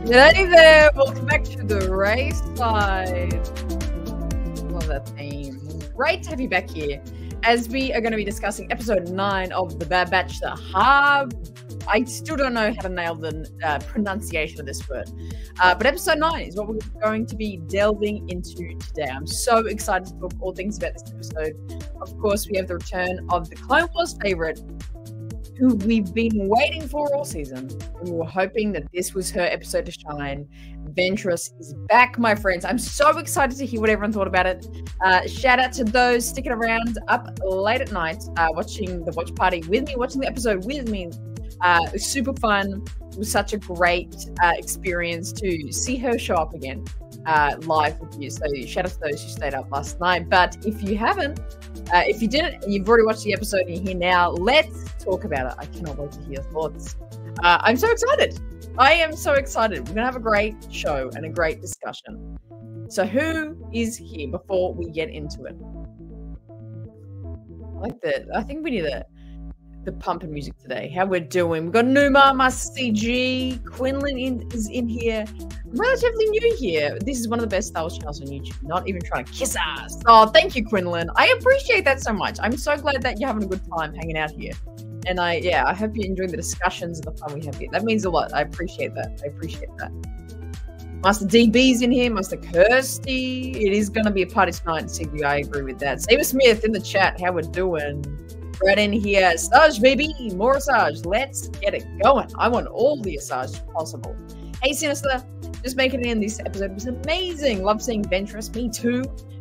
Hey there, welcome back to the race side. Love that theme. Great to have you back here as we are going to be discussing episode 9 of The Bad Batch, the Harb. I still don't know how to nail the pronunciation of this word. But episode 9 is what we're going to be delving into today. I'm so excited to talk all things about this episode. Of course, we have the return of the Clone Wars favorite, who we've been waiting for all season. And we were hoping that this was her episode to shine. Ventress is back, my friends. I'm so excited to hear what everyone thought about it. Shout out to those sticking around up late at night, watching the watch party with me, watching the episode with me. It was super fun. It was such a great experience to see her show up again live with you. So shout out to those who stayed up last night. But if you haven't, if you didn't, you've already watched the episode and you're here now, let's talk about it. I cannot wait to hear your thoughts. I'm so excited. I am so excited. We're going to have a great show and a great discussion. So who is here before we get into it? I like that. I think we need the pumping music today. How we're doing. We've got Numa, Master CG, Quinlan is in here. Relatively new here. This is one of the best Star Wars channels on YouTube. Not even trying to kiss us. Oh, thank you, Quinlan. I appreciate that so much. I'm so glad that you're having a good time hanging out here. And I hope you're enjoying the discussions and the fun we have here. That means a lot. I appreciate that. Master DB's in here. Master Kirsty. It is going to be a party tonight, CG. I agree with that. Saber Smith in the chat. How we're doing? Right in here. Asajj, baby. More Asajj. Let's get it going. I want all the Asajj possible. Hey, Sinister. Just making it in. This episode was amazing. Love seeing Ventress.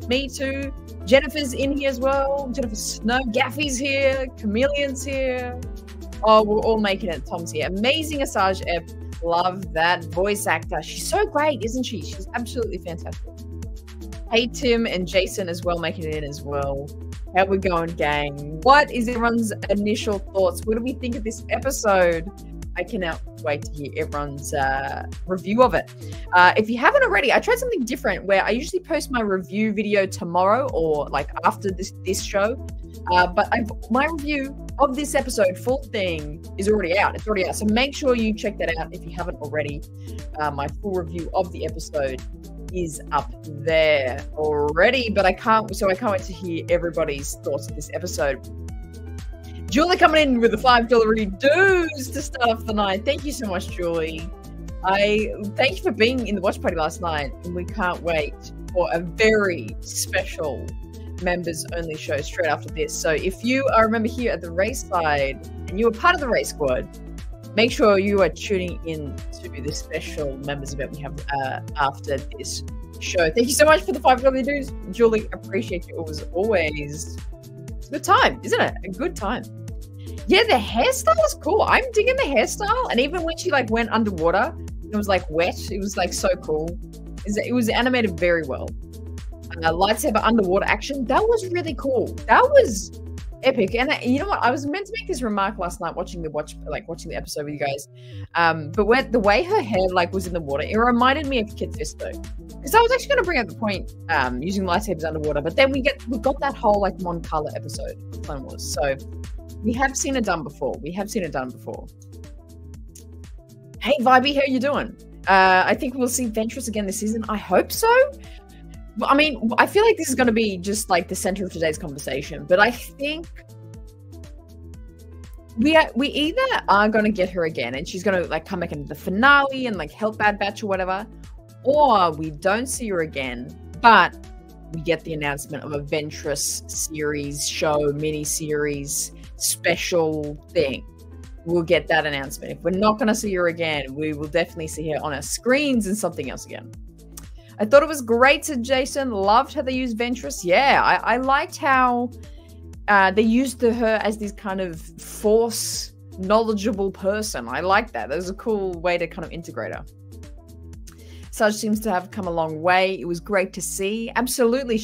Me too. Jennifer's in here as well. Jennifer Snow. Gaffy's here. Chameleon's here. Oh, we're all making it. Tom's here. Amazing Asajj Ep. Love that voice actor. She's so great, isn't she? She's absolutely fantastic. Hey, Tim and Jason as well, making it in as well. How we going, gang? What is everyone's initial thoughts? What do we think of this episode? I cannot wait to hear everyone's review of it. If you haven't already, I tried something different where I usually post my review video tomorrow or like after this show. But my review of this episode, full thing, is already out. It's already out. So make sure you check that out if you haven't already. My full review of the episode is up there already. But I can't wait to hear everybody's thoughts of this episode. Julie coming in with the $5 dues to start off the night. Thank you so much, Julie. Thank you for being in the watch party last night, and we can't wait for a very special members only show straight after this. So if you are a member here at the race side and you are part of the race squad, make sure you are tuning in to the special members event we have after this show. Thank you so much for the $5 dues, Julie. Appreciate you always. It's a good time, isn't it? A good time. Yeah, the hairstyle is cool. I'm digging the hairstyle. And even when she like went underwater, it was like wet. It was like so cool. It was animated very well. Lightsaber underwater action. That was really cool. That was epic. And you know what? I was meant to make this remark last night watching the episode with you guys. But the way her hair like was in the water, it reminded me of Kit Fisto. Because I was actually going to bring up the point using lightsabers underwater, but then we got that whole like Mon Cala episode of Clone Wars. So we have seen it done before. Hey, Vibey, how you doing? I think we'll see Ventress again this season. I hope so. I mean, I feel like this is going to be just like the center of today's conversation, but I think we either are going to get her again and she's going to like come back into the finale and like help Bad Batch or whatever, or we don't see her again, but we get the announcement of a Ventress series show, mini-series, special thing. We'll get that announcement. If we're not going to see her again, we will definitely see her on our screens and something else again. I thought it was great, said Jason. Loved how they used Ventress. Yeah, I liked how they used her as this kind of force knowledgeable person. I like that. That was a cool way to kind of integrate her. Asajj seems to have come a long way. It was great to see. Absolutely.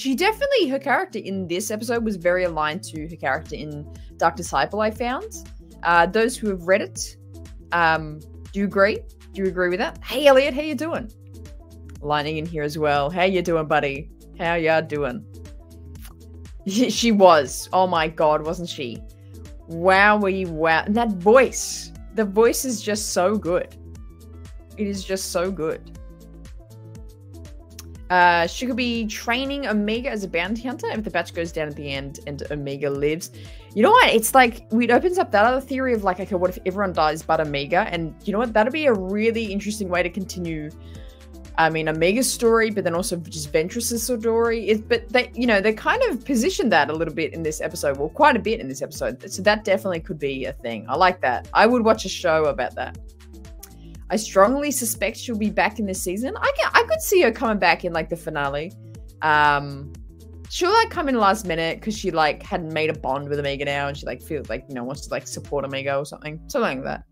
Her character in this episode was very aligned to her character in Dark Disciple, I found. Those who have read it, do you agree? Do you agree with that? Hey, Elliot, how you doing? Lining in here as well. How you doing, buddy? How ya doing? She was. Oh my God, wasn't she? Wowie wow. And that voice. The voice is just so good. It is just so good. She could be training Omega as a bounty hunter if the batch goes down at the end and Omega lives. You know what? It's like, it opens up that other theory of like, okay, what if everyone dies but Omega? And you know what? That'd be a really interesting way to continue, I mean, Omega's story, but then also just Ventress's story. But they, you know, they kind of positioned that a little bit in this episode. Well, quite a bit in this episode. So that definitely could be a thing. I like that. I would watch a show about that. I strongly suspect she'll be back in this season. I could see her coming back in like the finale. She'll like come in last minute because she like hadn't made a bond with Omega now, and she like feels like, you know, wants to like support Omega or something like that.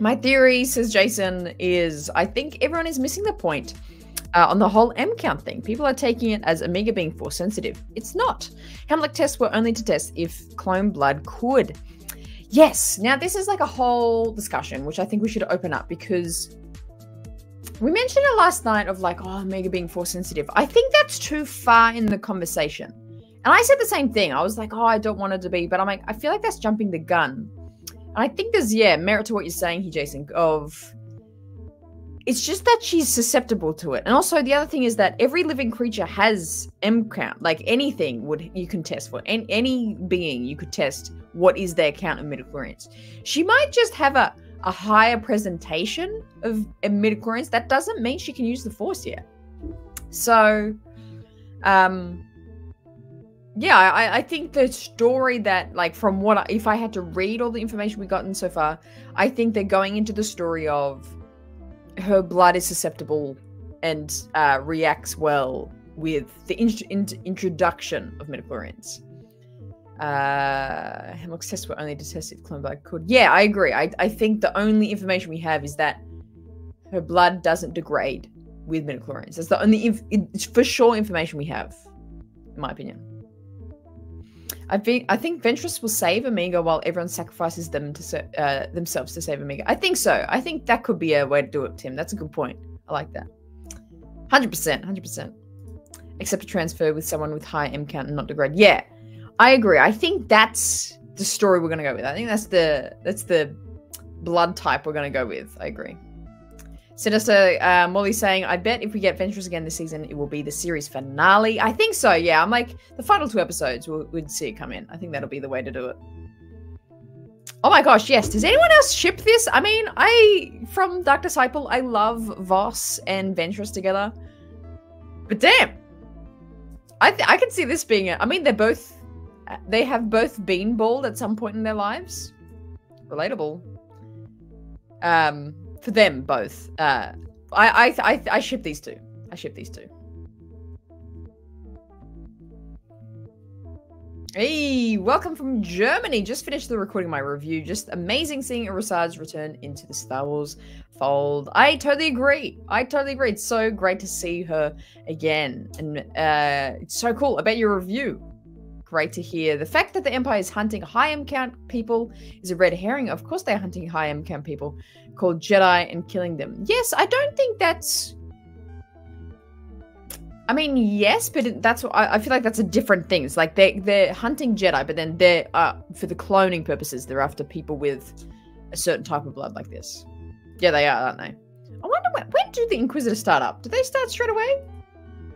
My theory, says Jason, is I think everyone is missing the point on the whole M count thing. People are taking it as Omega being force sensitive. It's not. Hemlock tests were only to test if clone blood could. Yes. Now, this is like a whole discussion, which I think we should open up, because we mentioned it last night of like, oh, Omega being force sensitive. I think that's too far in the conversation. And I said the same thing. I was like, oh, I don't want it to be. But I'm like, I feel like that's jumping the gun. And I think there's, yeah, merit to what you're saying here, Jason, of it's just that she's susceptible to it. And also the other thing is that every living creature has M count. Like anything you can test for. Any being you could test what is their count of midichlorians. She might just have a higher presentation of midichlorians. That doesn't mean she can use the force yet. So, yeah, I think the story that, like, from what if I had to read all the information we've gotten so far, I think they're going into the story of her blood is susceptible and reacts well with the introduction of midichlorians. Hemlock's tests were only to test if clone blood could. Yeah, I agree. I think the only information we have is that her blood doesn't degrade with midichlorians. That's the only for sure information we have, in my opinion. I think Ventress will save Omega while everyone sacrifices them to themselves to save Omega. I think so. I think that could be a way to do it, Tim. That's a good point. I like that. 100%. 100%. Except to transfer with someone with high M count and not degrade. Yeah, I agree. I think that's the story we're going to go with. I think that's the blood type we're going to go with. I agree. Sinister Molly saying, I bet if we get Ventress again this season, it will be the series finale. I think so, yeah. I'm like, the final 2 episodes, we'd see it come in. I think that'll be the way to do it. Oh my gosh, yes. Does anyone else ship this? I mean, from Dark Disciple, I love Voss and Ventress together. But damn. I can see this being I mean, they have both been bald at some point in their lives. Relatable. For them both. I ship these two. I ship these two. Hey, welcome from Germany. Just finished the recording my review. Just amazing seeing Irisard's return into the Star Wars fold. I totally agree. It's so great to see her again. And it's so cool. I bet your review. Great to hear. The fact that the Empire is hunting high M count people is a red herring. Of course they're hunting high M count people called Jedi and killing them. Yes, I don't think that's... I mean, yes, but that's what I feel like that's a different thing. It's like they're hunting Jedi, but then they're for the cloning purposes, they're after people with a certain type of blood like this. Yeah, they are, aren't they? I wonder when do the Inquisitors start up? Do they start straight away?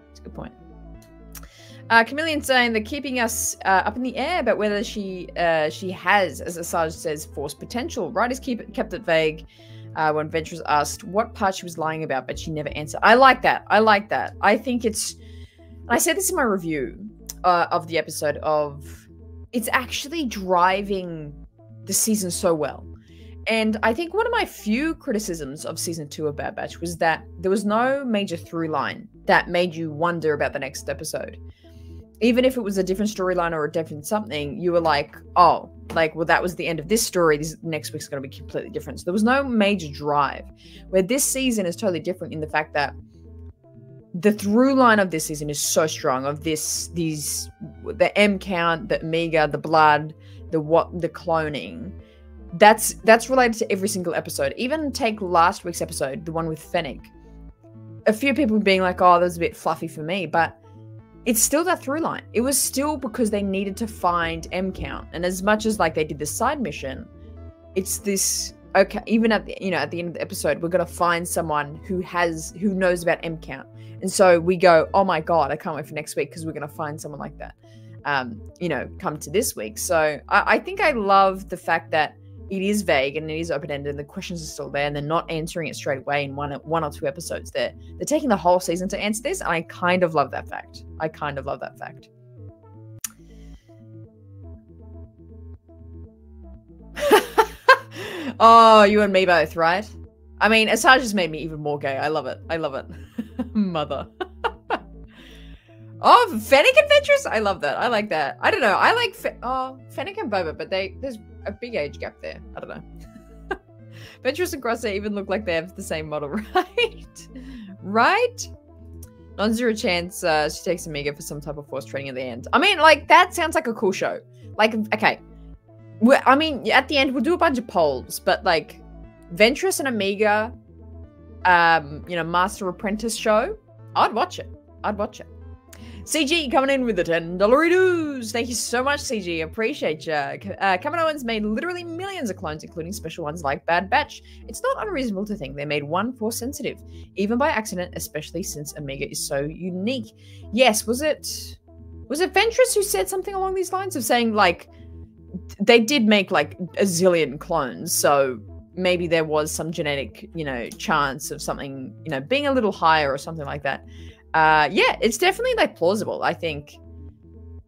That's a good point. Chameleon saying they're keeping us up in the air about whether she has, as Asajj says, force potential. Writers kept it vague when Ventress asked what part she was lying about, but she never answered. I like that. I think it's... I said this in my review of the episode of... It's actually driving the season so well. And I think one of my few criticisms of Season 2 of Bad Batch was that there was no major through line that made you wonder about the next episode. Even if it was a different storyline or a different something, you were like, oh, like, well, that was the end of this story. This next week's going to be completely different. So there was no major drive. Where this season is totally different in the fact that the through line of this season is so strong. Of the M count, the Omega, the blood, the cloning. That's related to every single episode. Even take last week's episode, the one with Fennec. A few people being like, oh, that was a bit fluffy for me, but it's still that through line. It was still because they needed to find M count. And as much as like they did the side mission, it's this okay, even at the at the end of the episode, we're gonna find someone who knows about M count, and so we go, oh my god, I can't wait for next week because we're gonna find someone like that. Come to this week. So I think I love the fact that it is vague and it is open-ended and the questions are still there and they're not answering it straight away in one or two episodes. They're taking the whole season to answer this, and I kind of love that fact. Oh, you and me both, right? I mean, Asajj has made me even more gay. I love it. Mother. Oh, Fennec Adventures? I love that. I like that. I don't know. I like Fennec and Boba, but there's a big age gap there. I don't know. Ventress and Crosshair even look like they have the same model, right? Right? Non-zero chance she takes Amiga for some type of force training at the end. I mean, like, that sounds like a cool show. Like, okay. I mean, at the end, we'll do a bunch of polls, but, like, Ventress and Amiga, Master Apprentice show, I'd watch it. CG coming in with the $10 dues. Thank you so much, CG. Appreciate ya. Kaminoans made literally millions of clones, including special ones like Bad Batch. It's not unreasonable to think they made one force sensitive, even by accident, especially since Amiga is so unique. Yes, was it Ventress who said something along these lines of saying, like, they did make, like, a zillion clones, so maybe there was some genetic, chance of something, being a little higher or something like that. Yeah, it's definitely, like, plausible, I think.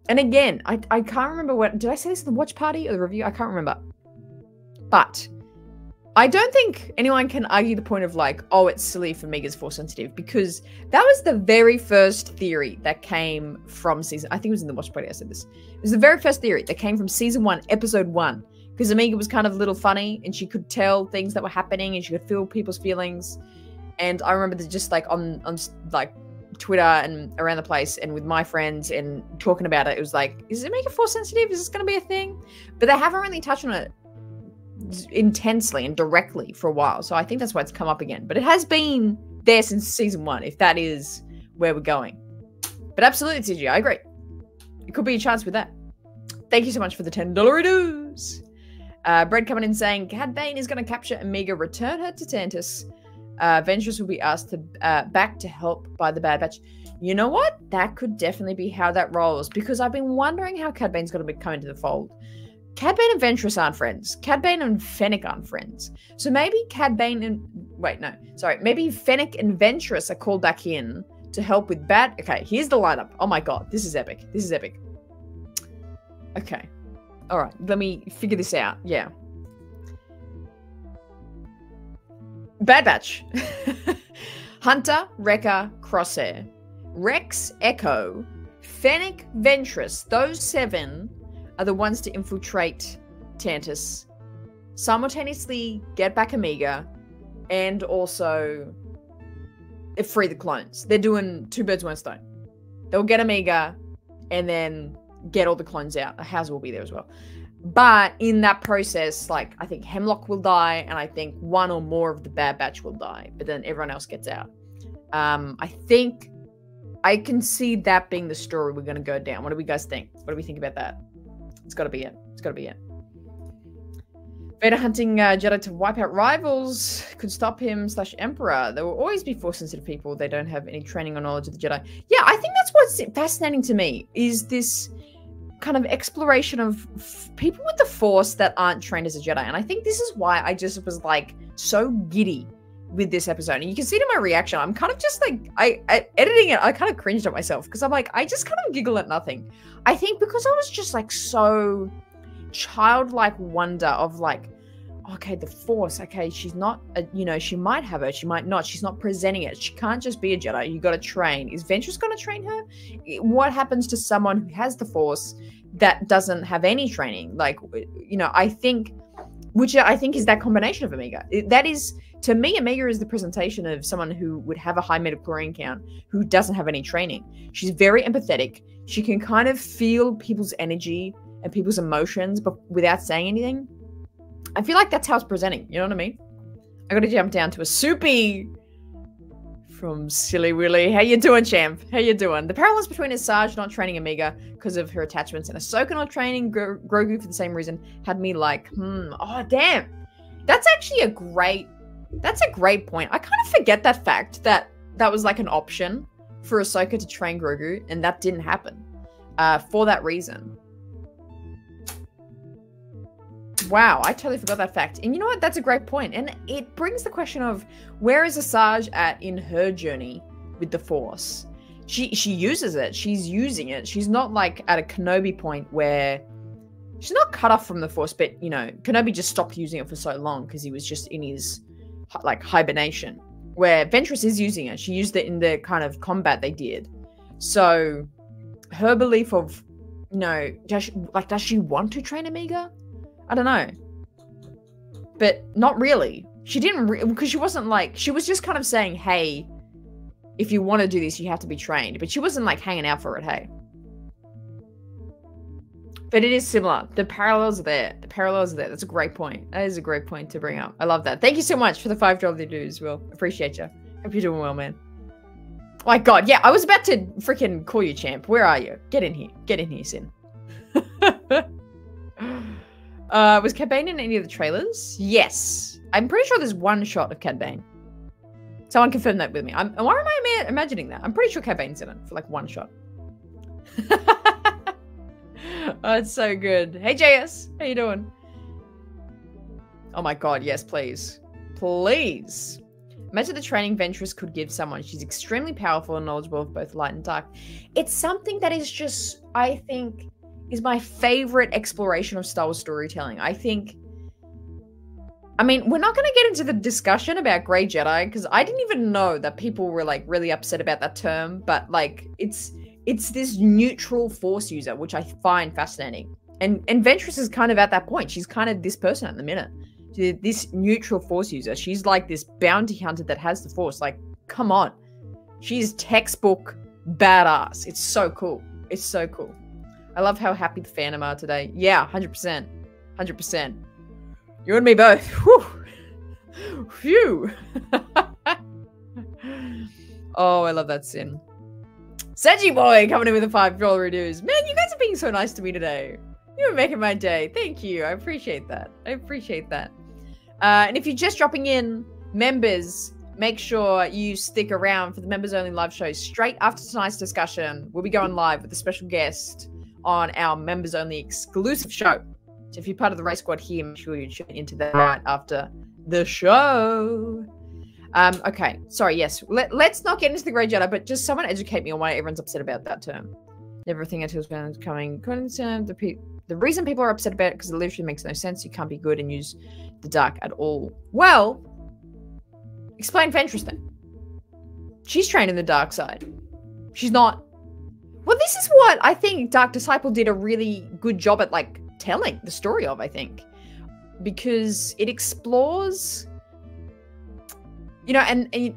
And again, I can't remember did I say this in the watch party or the review? I can't remember. But I don't think anyone can argue the point of, like, oh, it's silly for Amiga's force sensitive, because that was the very first theory that came from I think it was in the watch party I said this. It was the very first theory that came from season 1, episode 1, because Amiga was kind of a little funny and she could tell things that were happening and she could feel people's feelings. And I remember that just, like, on like, Twitter and around the place and with my friends and talking about it, it was like, is Amiga force sensitive? Is this going to be a thing? But they haven't really touched on it intensely and directly for a while, so I think that's why it's come up again. But it has been there since season 1, if that is where we're going. But absolutely, CG, I agree. It could be a chance with that. Thank you so much for the $10 dues. Brad coming in saying, Cad Bane is going to capture Amiga, return her to Tantus. Ventress will be asked to back to help by the Bad Batch. You know what? That could definitely be how that rolls, because I've been wondering how Cad Bane's going to come into the fold. Cad Bane and Ventress aren't friends. Cad Bane and Fennec aren't friends. So maybe maybe Fennec and Ventress are called back in to help with Bad. Okay, here's the lineup. Oh my god, this is epic. Okay. All right, let me figure this out. Yeah. Bad Batch. Hunter, Wrecker, Crosshair. Rex, Echo, Fennec, Ventress. Those 7 are the ones to infiltrate Tantus, simultaneously get back Amiga, and also free the clones. They're doing 2 birds, 1 stone. They'll get Amiga, and then get all the clones out. Hauser will be there as well. But in that process, like, I think Hemlock will die, and I think 1 or more of the Bad Batch will die, but then everyone else gets out. I think I can see that being the story we're going to go down. What do we guys think? What do we think about that? It's got to be it. Vader hunting Jedi to wipe out rivals could stop him / Emperor. There will always be force-sensitive people. They don't have any training or knowledge of the Jedi. Yeah, I think that's what's fascinating to me, is this kind of exploration of people with the Force that aren't trained as a Jedi. And I think this is why I just was, like, so giddy with this episode. And you can see it in my reaction. I'm kind of just, like, editing it, I kind of cringed at myself, because I'm like, I just kind of giggle at nothing. I think because I was just, like, so childlike wonder of, like, okay, the Force, okay, she's not, she might have it, she might not, she's not presenting it, she can't just be a Jedi, you got to train. Is Ventress going to train her? What happens to someone who has the Force that doesn't have any training? Like, I think, which I think is that combination of Amiga. That is, to me, Amiga is the presentation of someone who would have a high midichlorian count, who doesn't have any training. She's very empathetic. She can kind of feel people's energy and people's emotions, but without saying anything. I feel like that's how it's presenting. You know what I mean? I got to jump down to a soupy from Silly Willy. How you doing, champ? How you doing? The parallels between Asajj not training Amiga because of her attachments and Ahsoka not training Grogu for the same reason had me like, oh, damn. That's actually that's a great point. I kind of forget that fact that was like an option for Ahsoka to train Grogu, and that didn't happen for that reason. Wow, I totally forgot that fact. And you know what? That's a great point. And it brings the question of, where is Asajj at in her journey with the Force? She uses it. She's using it. She's not like at a Kenobi point where she's not cut off from the Force, but you know, Kenobi just stopped using it for so long because he was just in his like hibernation. Where Ventress is using it. She used it in the kind of combat they did. So her belief of, you know, does she want to train Omega? I don't know. But not really. She didn't, because she wasn't like, she was just kind of saying, hey, if you want to do this, you have to be trained. But she wasn't like hanging out for it, hey. But it is similar. The parallels are there. The parallels are there. That's a great point. That is a great point to bring up. I love that. Thank you so much for the $5 dues, Will. Appreciate you. Hope you're doing well, man. Oh my God, yeah, I was about to freaking call you champ. Where are you? Get in here. Get in here, Sin. Was Cad Bane in any of the trailers? Yes. I'm pretty sure there's one shot of Cad Bane. Someone confirm that with me. Why am I imagining that? I'm pretty sure Cad Bane's in it for like one shot. Oh, it's so good. Hey, JS. How you doing? Oh my God, yes, please. Please. Imagine the training Ventress could give someone. She's extremely powerful and knowledgeable of both light and dark. It's something that is just, I think, is my favorite exploration of Star Wars storytelling. I mean, we're not going to get into the discussion about Grey Jedi, because I didn't even know that people were like really upset about that term, but like it's this neutral Force user, which I find fascinating. And Ventress is kind of at that point. She's kind of this person at the minute. This neutral Force user. She's like this bounty hunter that has the Force. Like, come on. She's textbook badass. It's so cool. It's so cool. I love how happy the fandom are today. Yeah, 100%. 100%. You and me both. Whew. Phew. Oh, I love that, Sin. Seji Boy coming in with a $5 reduce. Man, you guys are being so nice to me today. You're making my day. Thank you. I appreciate that. I appreciate that. And if you're just dropping in, members, make sure you stick around for the members-only live show. Straight after tonight's discussion, we'll be going live with a special guest on our members-only exclusive show. So if you're part of the Race Squad here, make sure you tune into that right after the show. Okay, sorry, yes. Let's not get into the Grey Jedi, but just someone educate me on why everyone's upset about that term. Everything until it's coming. The reason people are upset about it because it literally makes no sense. You can't be good and use the dark at all. Well, explain Ventress then. She's trained in the dark side. She's not. Well, this is what I think Dark Disciple did a really good job at, like, telling the story of, I think. Because it explores, you know, and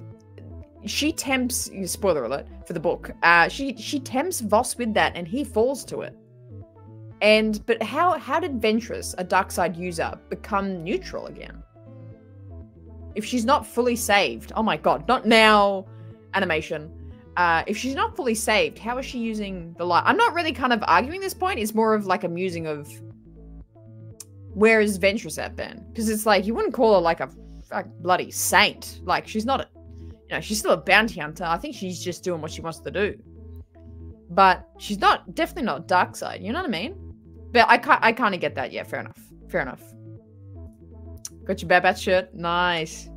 she tempts, spoiler alert for the book, she tempts Voss with that and he falls to it. But how did Ventress, a dark side user, become neutral again? If she's not fully saved, oh my God, not now, animation. If she's not fully saved, how is she using the light? I'm not really kind of arguing this point. It's more of like a musing of, where is Ventress at then? Because it's like, you wouldn't call her like a bloody saint. Like, she's not you know, she's still a bounty hunter. I think she's just doing what she wants to do. But she's definitely not dark side. You know what I mean? But I kind of get that. Yeah, fair enough. Fair enough. Got your Bad Batch shirt. Nice.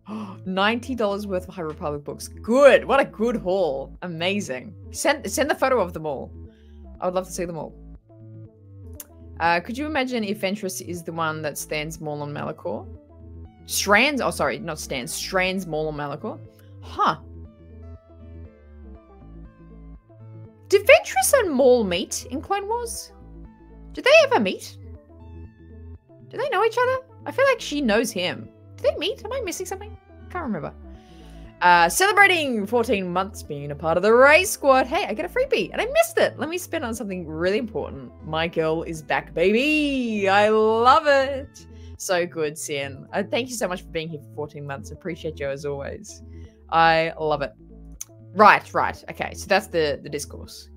$90 worth of High Republic books. Good. What a good haul. Amazing. Send the photo of them all. I would love to see them all. Could you imagine if Ventress is the one that stands Maul on Malachor? Strands? Oh, sorry, not stands. Strands Maul on Malachor? Huh. Did Ventress and Maul meet in Clone Wars? Did they ever meet? Do they know each other? I feel like she knows him. Did they meet? Am I missing something? Can't remember. Celebrating 14 months being a part of the Race Squad. Hey, I get a freebie and I missed it. Let me spin on something really important. My girl is back, baby. I love it. So good, Sin. Thank you so much for being here for 14 months. Appreciate you as always. I love it. Right. Okay, so that's the discourse.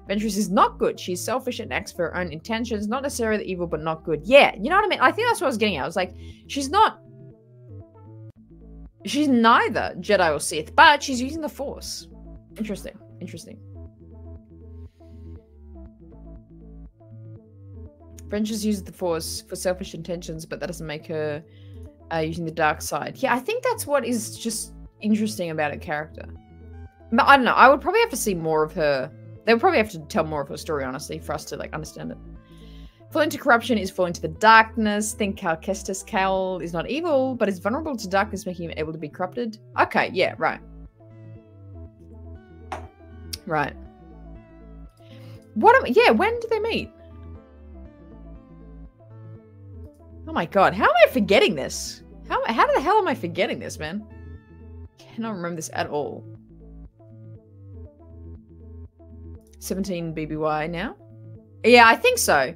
Ventress is not good. She's selfish and acts for her own intentions. Not necessarily evil, but not good. Yeah, you know what I mean? I think that's what I was getting at. I was like, she's neither Jedi or Sith, but she's using the Force. Interesting. Ventress uses the Force for selfish intentions, but that doesn't make her using the dark side. Yeah, I think that's what is just interesting about her character. But I don't know. I would probably have to see more of her. They would probably have to tell more of her story, honestly, for us to like understand it. Falling to corruption is falling to the darkness. Think Cal Kestis. Cal is not evil, but is vulnerable to darkness, making him able to be corrupted. Okay, yeah, right. Right. Yeah, when did they meet? Oh my god, how am I forgetting this? How the hell am I forgetting this, man? Cannot remember this at all. 17 BBY now? Yeah, I think so.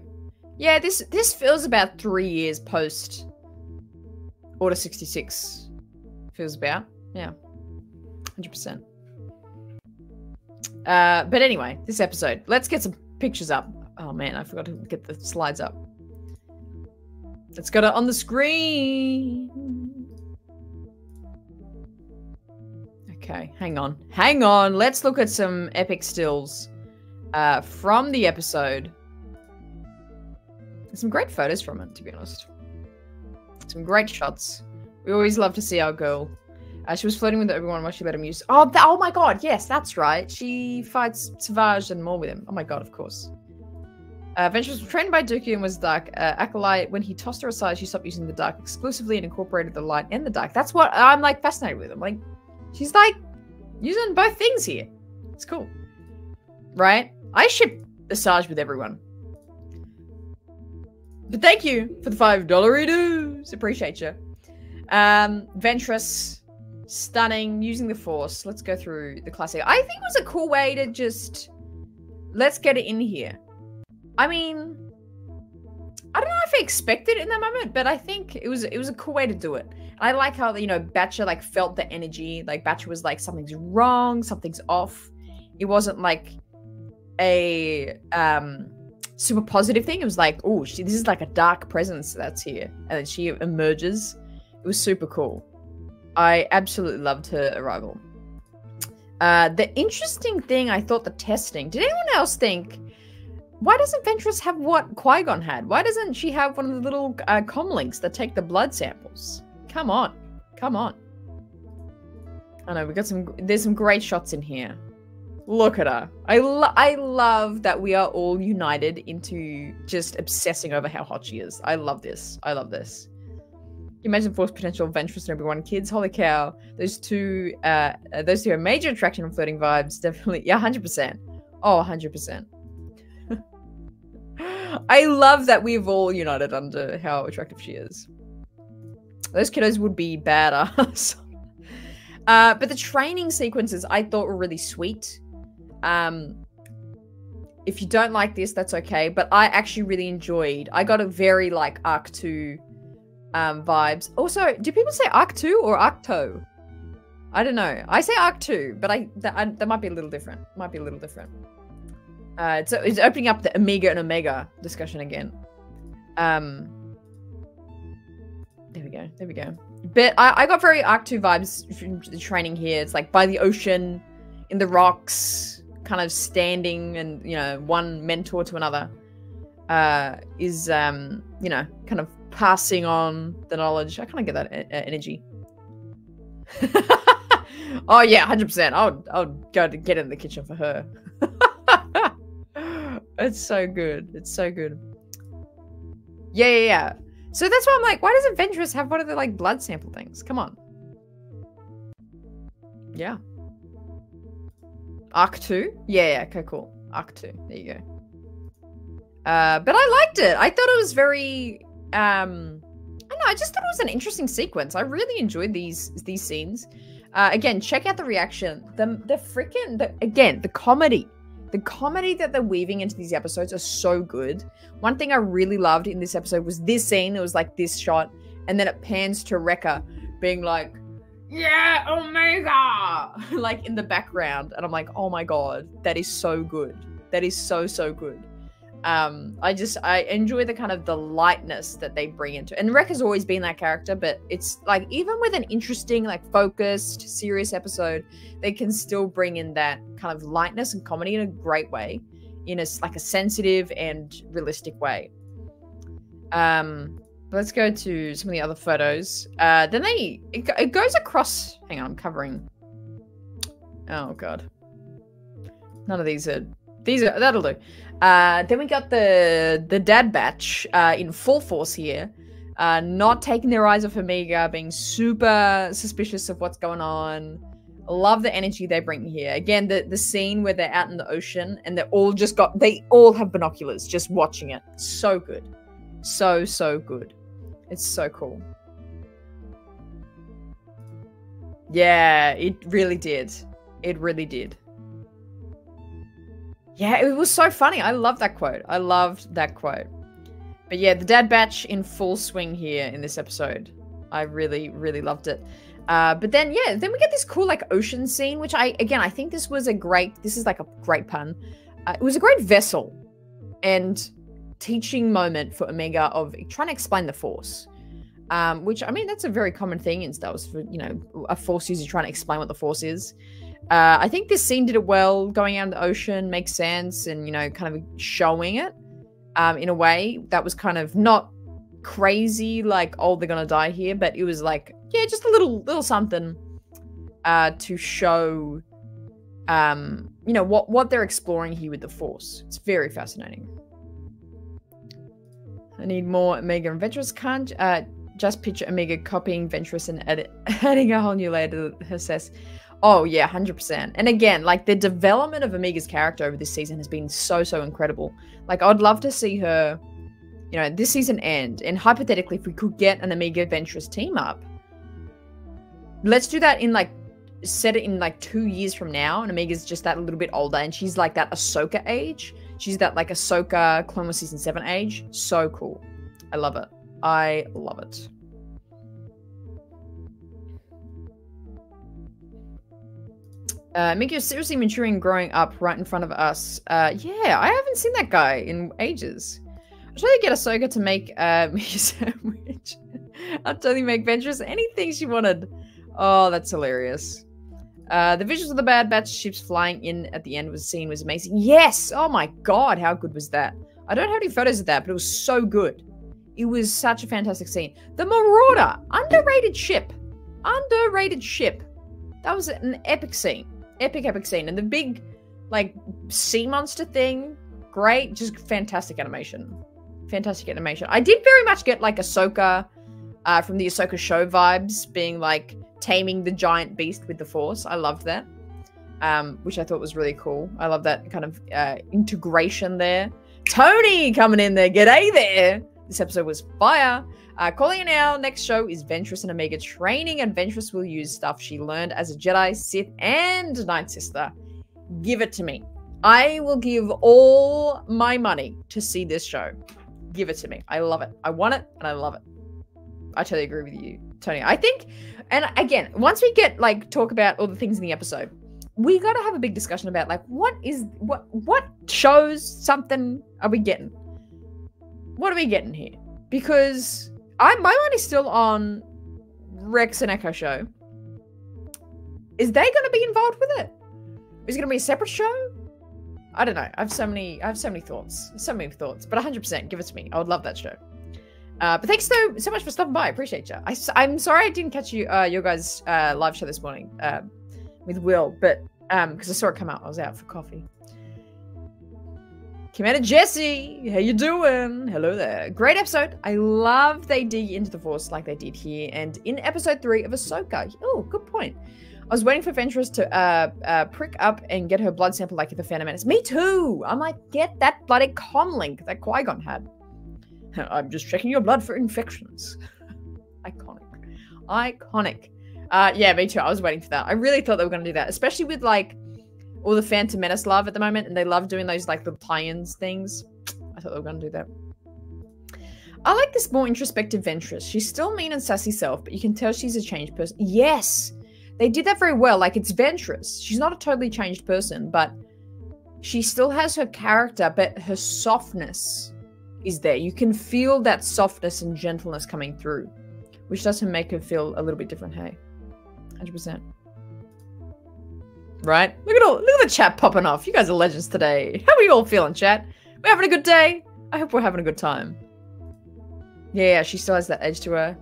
Yeah, this feels about 3 years post Order 66. Feels about. Yeah. 100%. But anyway, this episode. Let's get some pictures up. Oh man, I forgot to get the slides up. Let's get it on the screen. Okay, hang on. Let's look at some epic stills from the episode. There's some great photos from it, to be honest. Some great shots. We always love to see our girl. She was flirting with everyone while she let him use. Oh my god, yes, that's right. She fights Savage and more with him. Oh my god, of course. Ventress was trained by Dooku and was dark. Acolyte, when he tossed her aside, she stopped using the dark exclusively and incorporated the light and the dark. That's what I'm like fascinated with. I'm like, she's like using both things here. It's cool. Right? I ship Asajj with everyone. But thank you for the $5 redos. Appreciate you. Ventress, stunning, using the Force. Let's go through the classic. I think it was a cool way to just let's get it in here. I mean, I don't know if I expected it in that moment, but I think it was a cool way to do it. I like how, you know, Batcher like felt the energy. Like Batcher was like, something's wrong, something's off. It wasn't like a super positive thing. It was like, oh, this is like a dark presence that's here, and then she emerges. It was super cool. I absolutely loved her arrival. The interesting thing, I thought the testing. Did anyone else think? Why doesn't Ventress have what Qui-Gon had? Why doesn't she have one of the little comlinks that take the blood samples? Come on. Come on. I know, there's some great shots in here. Look at her. I love that we are all united into just obsessing over how hot she is. I love this. I love this. You imagine Force potential of Ventress and everyone. Kids, holy cow. Those two are major attraction and flirting vibes. Definitely. Yeah, 100%. Oh, 100%. I love that we've all united under how attractive she is. Those kiddos would be badass. But the training sequences I thought were really sweet. If you don't like this, that's okay. But I actually really enjoyed. I got a very like Arc 2 vibes. Also, do people say Arc 2 or Arcto? I don't know. I say Arc 2, but that might be a little different. Might be a little different. It's opening up the Amiga and Omega discussion again. There we go. There we go. But I got very Arc 2 vibes from the training here. It's like by the ocean, in the rocks, kind of standing, and you know, one mentor to another is you know, kind of passing on the knowledge. I kind of get that energy. Oh yeah, 100%. I'll go to get in the kitchen for her. It's so good. It's so good. Yeah. So that's why I'm like, why doesn't Ventress have one of the like blood sample things? Come on. Yeah. Arc 2? Yeah, okay, cool. Arc 2. There you go. But I liked it. I thought it was very I don't know, I just thought it was an interesting sequence. I really enjoyed these scenes. Again, check out the reaction. The comedy. The comedy that they're weaving into these episodes are so good. One thing I really loved in this episode was this scene. It was like this shot, and then it pans to Wrecker being like, yeah, Omega! Like in the background. And I'm like, oh my god, that is so good. That is so, so good. I enjoy the kind of the lightness that they bring into it. And Rek has always been that character, but it's like, even with an interesting, like focused, serious episode, they can still bring in that kind of lightness and comedy in a great way, in a like a sensitive and realistic way. Let's go to some of the other photos. Then it goes across. Hang on, I'm covering. Oh god, none of these are. That'll do. Then we got the dad batch in full force here, not taking their eyes off Omega, being super suspicious of what's going on. Love the energy they bring here. Again, the scene where they're out in the ocean and they all have binoculars just watching it. So good. So good. It's so cool. Yeah, it really did. It really did. Yeah, it was so funny. I love that quote. I loved that quote. But yeah, the dad batch in full swing here in this episode. I really, really loved it. But then, yeah, then we get this cool, like, ocean scene, which I think this is like a great pun. It was a great vessel and teaching moment for Omega of trying to explain the Force. Which, I mean, that's a very common thing in Star Wars for, you know, a Force user trying to explain what the Force is. I think this scene did it well. Going out in the ocean makes sense, and, you know, kind of showing it in a way that was kind of not crazy, like, oh, they're gonna die here, but it was like, yeah, just a little something to show, you know, what they're exploring here with the Force. It's very fascinating. I need more Omega and Ventress. Can't just picture Omega copying Ventress and adding a whole new layer to her says. Oh, yeah, 100%. And again, like, the development of Omega's character over this season has been so, so incredible. Like, I'd love to see her, you know, this season end. And hypothetically, if we could get an Omega Ventress team up, let's do that in, like, set it in, like, 2 years from now. And Omega's just that a little bit older. And she's, like, that Ahsoka age. She's that, like, Ahsoka Clone Wars Season 7 age. So cool. I love it. I love it. Mickey is seriously maturing and growing up right in front of us. Yeah, I haven't seen that guy in ages. I'll totally get Ahsoka to make me a sandwich. I'll totally make Ventress anything she wanted. Oh, that's hilarious. The visuals of the Bad Batch ships flying in at the end of the scene was amazing. Yes! Oh my god, how good was that? I don't have any photos of that, but it was so good. It was such a fantastic scene. The Marauder! Underrated ship. Underrated ship. That was an epic scene. Epic scene. And the big, like, sea monster thing, great. Just fantastic animation. Fantastic animation. I did very much get, like, Ahsoka from the Ahsoka show vibes, being, like, taming the giant beast with the Force. I loved that, which I thought was really cool. I love that kind of integration there. Tony coming in there. G'day there. This episode was fire. Calling in our next show is Ventress and Omega training, and Ventress will use stuff she learned as a Jedi, Sith, and Night Sister. Give it to me. I will give all my money to see this show. Give it to me. I love it. I want it, and I love it. I totally agree with you, Tony. I think, and again, once we get, like, talk about all the things in the episode, we got to have a big discussion about, like, what shows something are we getting? What are we getting here? Because my mind is still on Rex and Echo show. Is they going to be involved with it? Is it going to be a separate show? I don't know. I have so many thoughts. So many thoughts. But 100%, give it to me. I would love that show. But thanks so much for stopping by. I appreciate you. I'm sorry I didn't catch your guys' live show this morning with Will, but because I saw it come out. I was out for coffee. Commander Jesse, how you doing? Hello there. Great episode. I love they dig into the Force like they did here, and in episode 3 of Ahsoka. Oh, good point. I was waiting for Ventress to prick up and get her blood sample like the Phantom Menace. Me too. I'm like, get that bloody comlink that Qui-Gon had. I'm just checking your blood for infections. Iconic. Yeah, me too. I was waiting for that. I really thought they were going to do that, especially with, like, all the Phantom Menace love at the moment, and they love doing those, like, the tie-ins things. I thought they were going to do that. I like this more introspective Ventress. She's still mean and sassy self, but you can tell she's a changed person. Yes! They did that very well. Like, it's Ventress. She's not a totally changed person, but she still has her character, but her softness is there. You can feel that softness and gentleness coming through, which doesn't make her feel a little bit different. Hey, 100%. Right? Look at the chat popping off. You guys are legends today. How are you all feeling, chat? We're having a good day. I hope we're having a good time. Yeah, she still has that edge to her.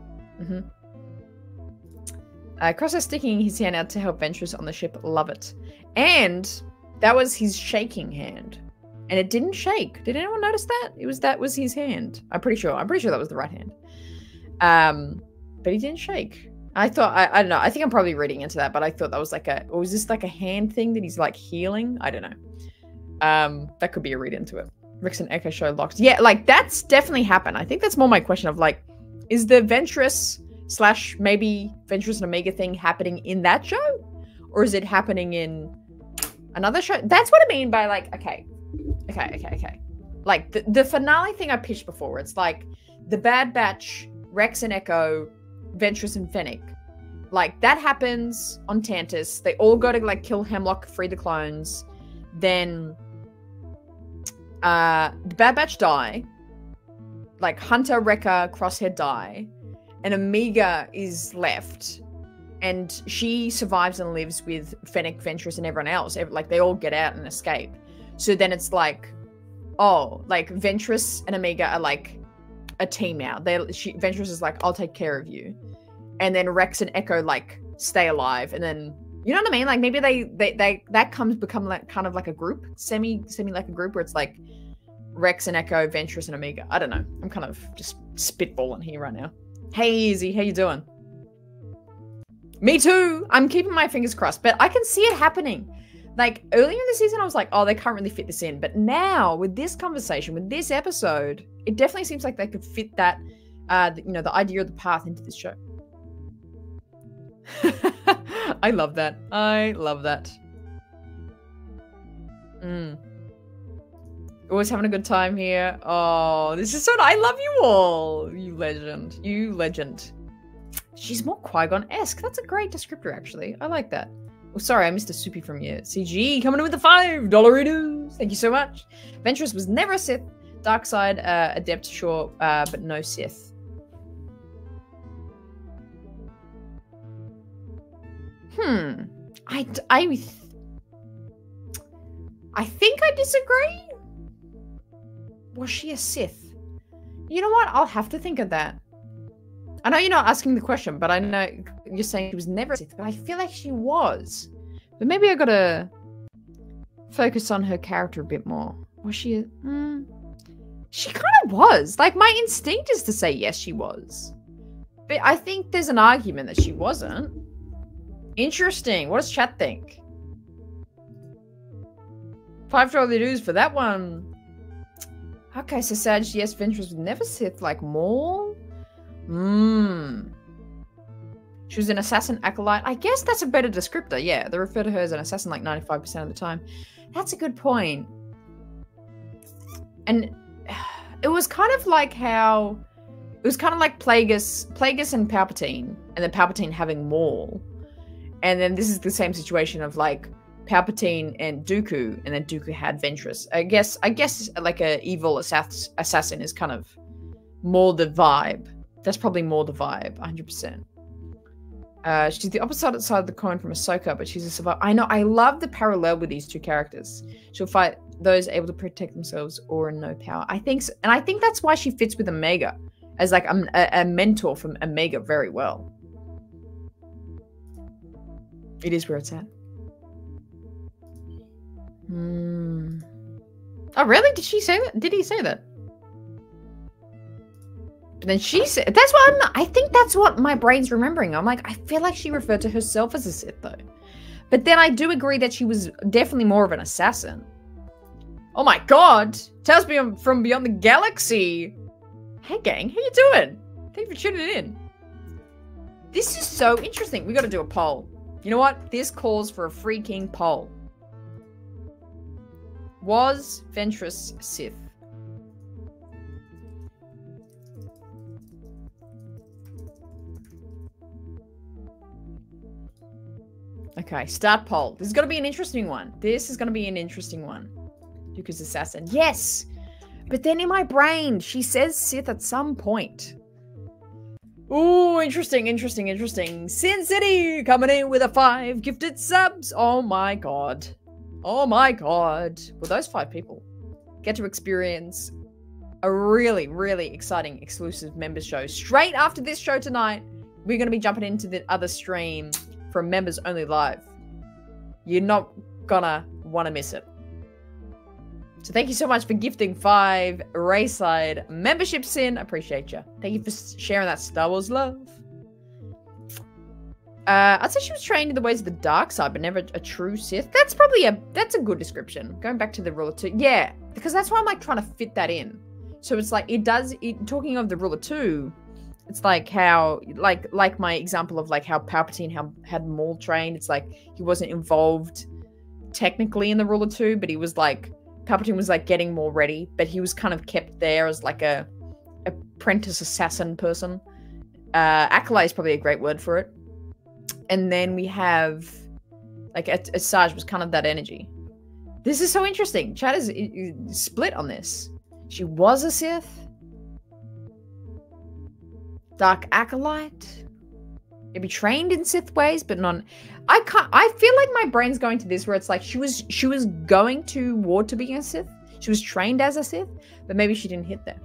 Crosshair sticking his hand out to help Ventress on the ship. Love it. And that was his shaking hand. And it didn't shake. Did anyone notice that? That was his hand. I'm pretty sure that was the right hand. But he didn't shake. I thought, I don't know. I think I'm probably reading into that, but I thought that was like or was this like a hand thing that he's like healing? I don't know. That could be a read into it. Rix and Echo show locked. Yeah, like that's definitely happened. I think that's more my question of like, is the Ventress / maybe Ventress and Omega thing happening in that show? Or is it happening in another show? That's what I mean by like, okay. Like the finale thing I pitched before, it's like the Bad Batch, Rex and Echo, Ventress and Fennec. Like that happens on Tantus. They all go to like kill Hemlock, free the clones. Then the Bad Batch die. Like Hunter, Wrecker, Crosshair die. And Omega is left. And she survives and lives with Fennec, Ventress, and everyone else. Like they all get out and escape. So then it's like, oh, like Ventress and Omega are like a team now. Ventress is like, I'll take care of you. And then Rex and Echo like stay alive. And then, you know what I mean? Like maybe become like kind of like a group, semi like a group where it's like Rex and Echo, Ventress and Omega. I don't know. I'm kind of just spitballing here right now. Hey, Easy, how you doing? Me too. I'm keeping my fingers crossed, but I can see it happening. Like earlier in the season, I was like, oh, they can't really fit this in. But now with this conversation, with this episode, it definitely seems like they could fit that, you know, the idea of the path into this show. I love that. I love that. Always having a good time here. Oh, this is so nice. I love you all. You legend. You legend. She's more Qui-Gon-esque. That's a great descriptor, actually. I like that. Oh, sorry, I missed a soupy from you. CG coming in with the $5. Thank you so much. Ventress was never a Sith. Dark side adept, sure, but no Sith. I think I disagree. Was she a Sith? You know what? I'll have to think of that. I know you're not asking the question, but I know you're saying she was never a Sith, but I feel like she was. But maybe I gotta focus on her character a bit more. Was she a... She kind of was. Like, my instinct is to say yes, she was. But I think there's an argument that she wasn't. Interesting. What does chat think? $5 dues for that one. Okay, so Sag, yes, Ventress was never Sith, like Maul. She was an assassin acolyte. I guess that's a better descriptor. Yeah, they refer to her as an assassin like 95% of the time. That's a good point. And it was kind of like how... It was kind of like Plagueis and Palpatine, and then Palpatine having Maul. And then this is the same situation of like Palpatine and Dooku, and then Dooku had Ventress. I guess like a evil assassin is kind of more the vibe. That's probably more the vibe, 100%. She's the opposite side of the coin from Ahsoka, but she's a survivor. I know, I love the parallel with these two characters. She'll fight those able to protect themselves or in no power. I think so, and I think that's why she fits with Omega as like a mentor from Omega very well. It is where it's at. Oh, really? Did she say that? Did he say that? But then she said, that's what I think that's what my brain's remembering. I'm like, I feel like she referred to herself as a Sith though. But then I do agree that she was definitely more of an assassin. Oh my God. Tells me I'm from beyond the galaxy. Hey gang, how you doing? Thank you for tuning in. This is so interesting. We got to do a poll. You know what? This calls for a freaking poll. Was Ventress Sith? Okay, start poll. This is going to be an interesting one. This is going to be an interesting one. Dooku's assassin. Yes! But then in my brain, she says Sith at some point. Ooh, interesting. Sin City coming in with a 5 gifted subs. Oh my god. Well, those 5 people get to experience a really, really exciting exclusive members show. Straight after this show tonight, we're going to be jumping into the other stream from Members Only Live. You're not gonna want to miss it. So thank you so much for gifting 5 Rayside memberships in. I appreciate you. Thank you for sharing that Star Wars love. I'd say she was trained in the ways of the dark side, but never a true Sith. That's probably that's a good description. Going back to the Ruler 2. Yeah, because that's why I'm like trying to fit that in. So it's like, talking of the Ruler 2, it's like how, like my example of like how Palpatine had Maul trained. It's like he wasn't involved technically in the Ruler 2, but he was like, Palpatine was like getting more ready, but he was kind of kept there as like a apprentice assassin person. Acolyte is probably a great word for it. And then we have like Asajj was kind of that energy. This is so interesting. Chat is split on this. She was a Sith. Dark Acolyte. Maybe trained in Sith ways, but not. I feel like my brain's going to this where it's like she was going toward to being a Sith. She was trained as a Sith, but maybe she didn't hit there.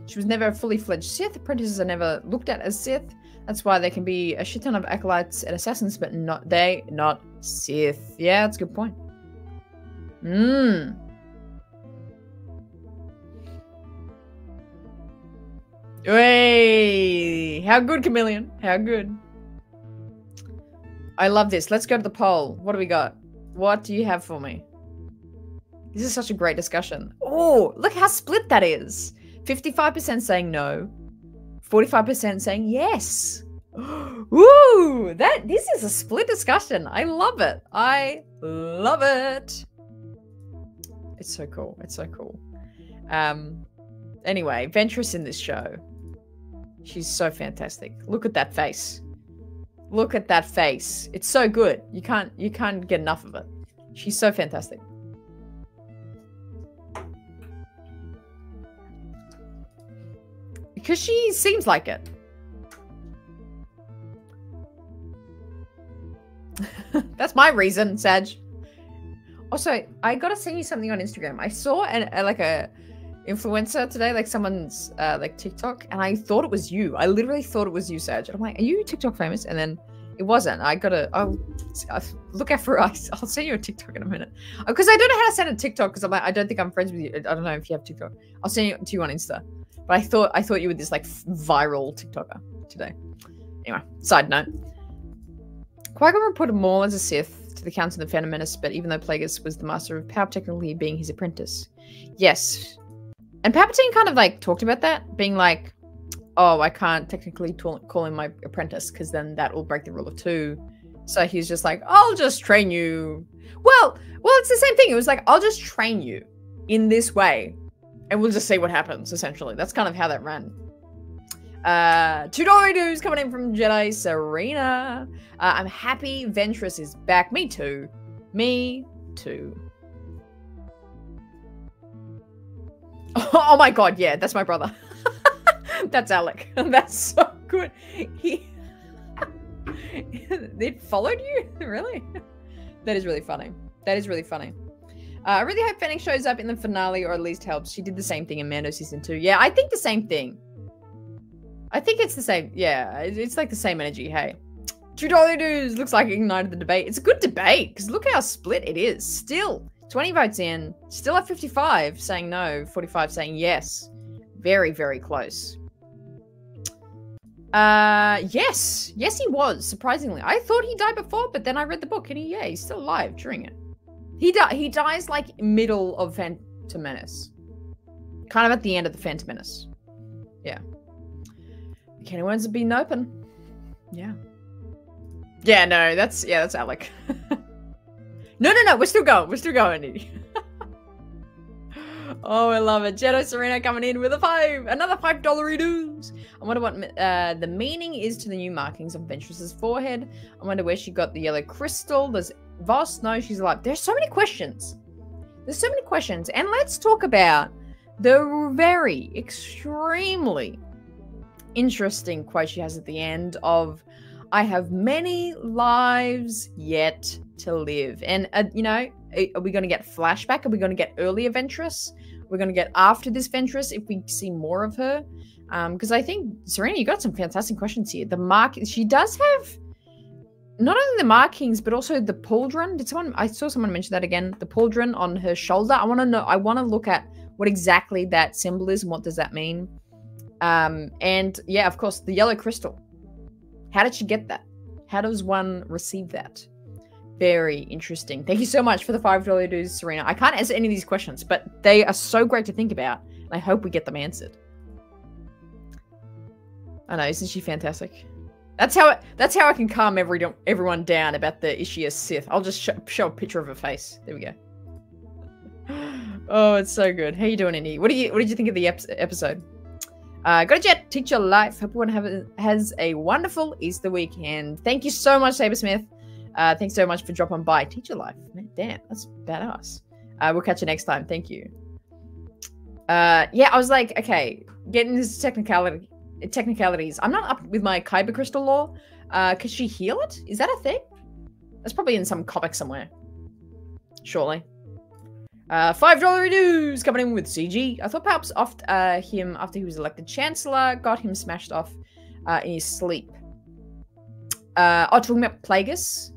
She was never a fully fledged Sith. Apprentices are never looked at as Sith. That's why there can be a shit ton of acolytes and assassins, but not Sith. Yeah, that's a good point. Hey, how good, Chameleon? How good? I love this. Let's go to the poll. What do we got? What do you have for me? This is such a great discussion. Oh, look how split that is. 55% saying no. 45% saying yes. Ooh, this is a split discussion. I love it. I love it. It's so cool. It's so cool. Anyway, Ventress in this show. She's so fantastic. Look at that face. Look at that face. It's so good. You can't get enough of it. She's so fantastic. Because she seems like it. That's my reason, Saj. Also, I gotta send you something on Instagram. I saw a influencer today, like someone's like TikTok, and I thought it was you. I literally thought it was you, Saj. And I'm like, are you TikTok famous? And then it wasn't. I'll look out for us. I'll send you a TikTok in a minute. Because I don't know how to send a TikTok, because I'm like, I don't think I'm friends with you. I don't know if you have TikTok. I'll send it to you on Insta. But I thought you were this like viral TikToker today. Anyway, side note. Qui-Gon reported Maul as a Sith to the Council of the Phantom Menace, but even though Plagueis was the master of power, technically being his apprentice. Yes. And Palpatine kind of like talked about that, being like, oh, I can't technically call him my apprentice because then that will break the rule of 2. So he's just like, I'll just train you. Well, it's the same thing. It was like, I'll just train you in this way and we'll just see what happens, essentially. That's kind of how that ran. $2 dues coming in from Jedi Serena. I'm happy Ventress is back. Me too. Me too. Oh my god, yeah, that's my brother. That's Alec. That's so good. It followed you? Really? That is really funny. That is really funny. I really hope Fennec shows up in the finale, or at least helps. She did the same thing in Mando Season 2. Yeah, I think the same thing. I think it's the same. Yeah, it's like the same energy. Hey. $2 dues. Looks like it ignited the debate. It's a good debate, because look how split it is. Still, 20 votes in. Still at 55 saying no. 45 saying yes. Very, very close. Yes. Yes, he was, surprisingly. I thought he died before, but then I read the book, and he's still alive during it. He dies like middle of Phantom Menace. Kind of at the end of the Phantom Menace. Yeah. The can of worms have been open. Yeah. Yeah, no, that's Alec. No, we're still going. Oh, I love it. Jedi Serena coming in with a 5. Another $5 dues. I wonder what the meaning is to the new markings on Ventress's forehead. I wonder where she got the yellow crystal. Does Voss know she's alive? There's so many questions. There's so many questions. And let's talk about the very extremely interesting quote she has at the end of, I have many lives yet to live. And, you know, are we going to get flashback? Are we going to get earlier Ventress? We're going to get after this Ventress if we see more of her. Because I think, Serena, you got some fantastic questions here. She does have not only the markings, but also the pauldron. I saw someone mention that again, the pauldron on her shoulder. I want to look at what exactly that symbol is and what does that mean. And yeah, of course, the yellow crystal. How did she get that? How does one receive that? Very interesting. Thank you so much for the $5 dues, Serena. I can't answer any of these questions, but they are so great to think about. And I hope we get them answered. I know, isn't she fantastic? That's how I can calm everyone down about the is she a Sith. I'll just show a picture of her face. There we go. Oh, it's so good. How you doing, Indy? What did you think of the episode? Got a jet. Teach your life. Hope everyone has a wonderful Easter weekend. Thank you so much, Sabersmith. Thanks so much for dropping by. Teach your life. Man, damn, that's badass. We'll catch you next time. Thank you. Yeah, I was like, okay, getting this technicalities. I'm not up with my Kyber crystal lore. Could she heal it? Is that a thing? That's probably in some comic somewhere. Surely. $5 dues coming in with CG. I thought perhaps him after he was elected Chancellor got him smashed off in his sleep. Talking about Plagueis.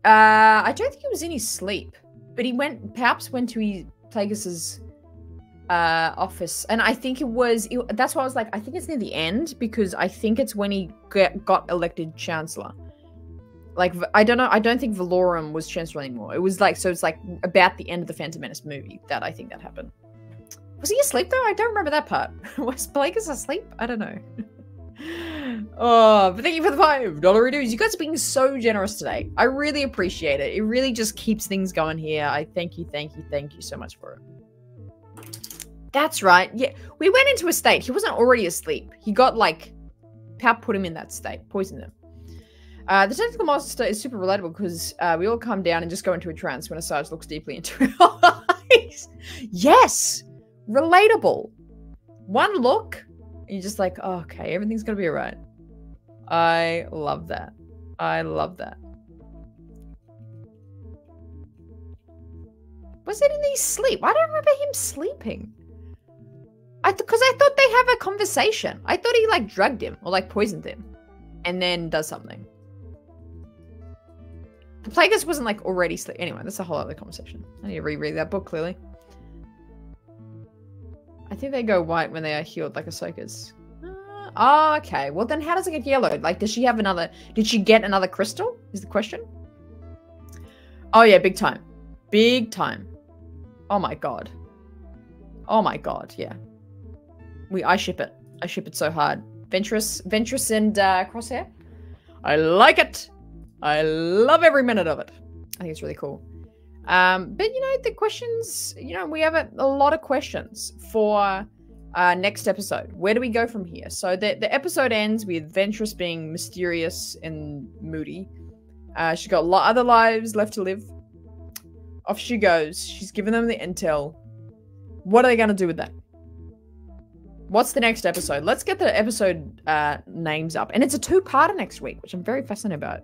I don't think he was in his sleep, but he perhaps went to Plagueis's office, and I think that's why I was like, I think it's near the end, because I think it's when he got elected Chancellor. Like, I don't know, I don't think Valorum was Chancellor anymore. It was like, so it's like about the end of the Phantom Menace movie that I think that happened. Was he asleep though? I don't remember that part. Was Plagueis asleep? I don't know. Oh, but thank you for the $5 dues. You guys are being so generous today. I really appreciate it. It really just keeps things going here. I thank you so much for it. That's right. Yeah, we went into a state. He wasn't already asleep. He got, like, Pap put him in that state, poisoned him. The technical monster is super relatable because we all calm down and just go into a trance when Asajj looks deeply into our eyes. Yes! Relatable. One look, and you're just like, oh, okay, everything's gonna be alright. I love that. I love that. Was it in his sleep? I don't remember him sleeping. Because I thought they have a conversation. I thought he, like, drugged him or, like, poisoned him and then does something. The Plagueis wasn't, like, already sleep. Anyway, that's a whole other conversation. I need to reread that book, clearly. I think they go white when they are healed, like Ahsoka's. Oh, okay. Well, then how does it get yellowed? Like, did she get another crystal? Is the question. Oh, yeah, big time. Big time. Oh, my God. Oh, my God, yeah. I ship it. I ship it so hard. Ventress and Crosshair. I like it. I love every minute of it. I think it's really cool. But, you know, the questions, you know, we have a lot of questions for next episode. Where do we go from here? So the episode ends with Ventress being mysterious and moody. She's got other lives left to live. Off she goes. She's given them the intel. What are they going to do with that? What's the next episode? Let's get the episode names up. And it's a two-parter next week, which I'm very fascinated about.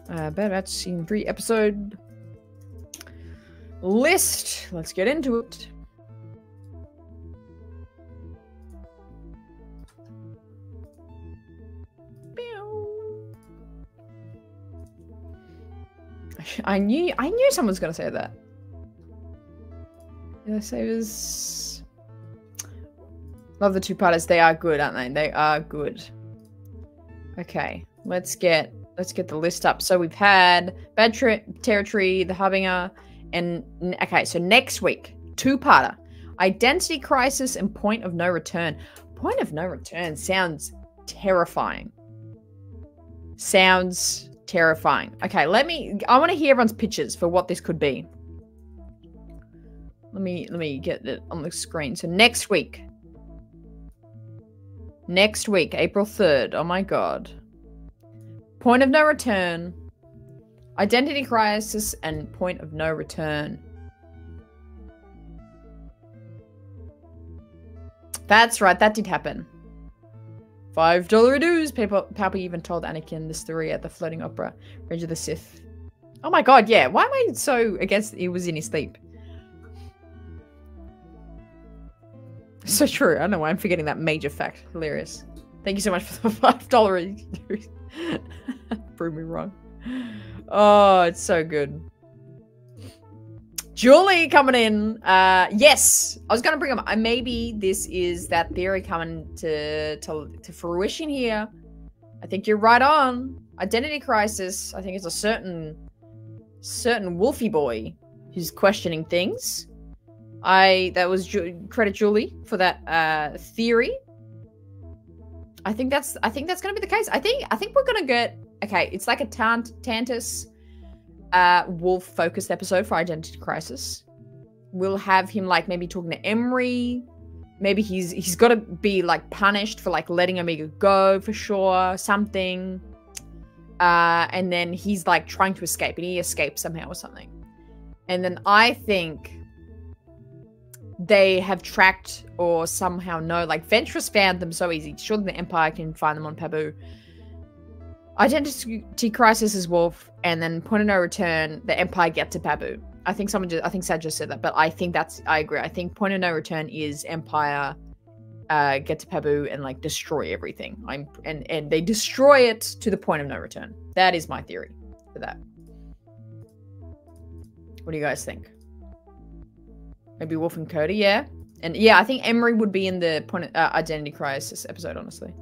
Bad Batch Season 3 episode list. Let's get into it. I knew someone was going to say that. Yeah, Savers. Love the two-parters. They are good, aren't they? They are good. Okay, let's get the list up. So we've had Bad Territory, the Harbinger, and okay, so next week, two-parter. Identity Crisis and Point of No Return. Point of No Return sounds terrifying. Sounds terrifying. Okay, I want to hear everyone's pitches for what this could be. Let me get it on the screen. So next week, April 3rd. Oh my God. Point of No Return. Identity crisis and point of no return. That's right, that did happen. $5 dues. Papa even told Anakin the story at the floating opera. Revenge of the Sith. Oh my god, yeah. Why am I so against he was in his sleep? So true. I don't know why I'm forgetting that major fact. Hilarious. Thank you so much for the $5. Prove me wrong. Oh, it's so good. Julie coming in. Yes, I was going to bring up. Maybe this is that theory coming to fruition here. I think you're right on. Identity crisis. I think it's a certain Wolfie boy who's questioning things. Credit Julie for that theory. I think that's going to be the case. I think we're going to get, okay, it's like a Tantus wolf focused episode for Identity Crisis. We'll have him like maybe talking to Emery. Maybe he's got to be like punished for like letting Omega go for sure, something. And then he's like trying to escape and he escapes somehow or something. And then I think they have tracked or somehow know, like Ventress found them so easy. Surely the Empire can find them on Pabu. Identity crisis is Wolf, and then point of no return, the Empire get to Pabu. I think Sad just said that, but I think I agree. I think point of no return is Empire get to Pabu and like destroy everything. And they destroy it to the point of no return. That is my theory for that. What do you guys think? Maybe Wolf and Cody, yeah. And yeah, I think Emery would be in the point of, Identity Crisis episode, honestly.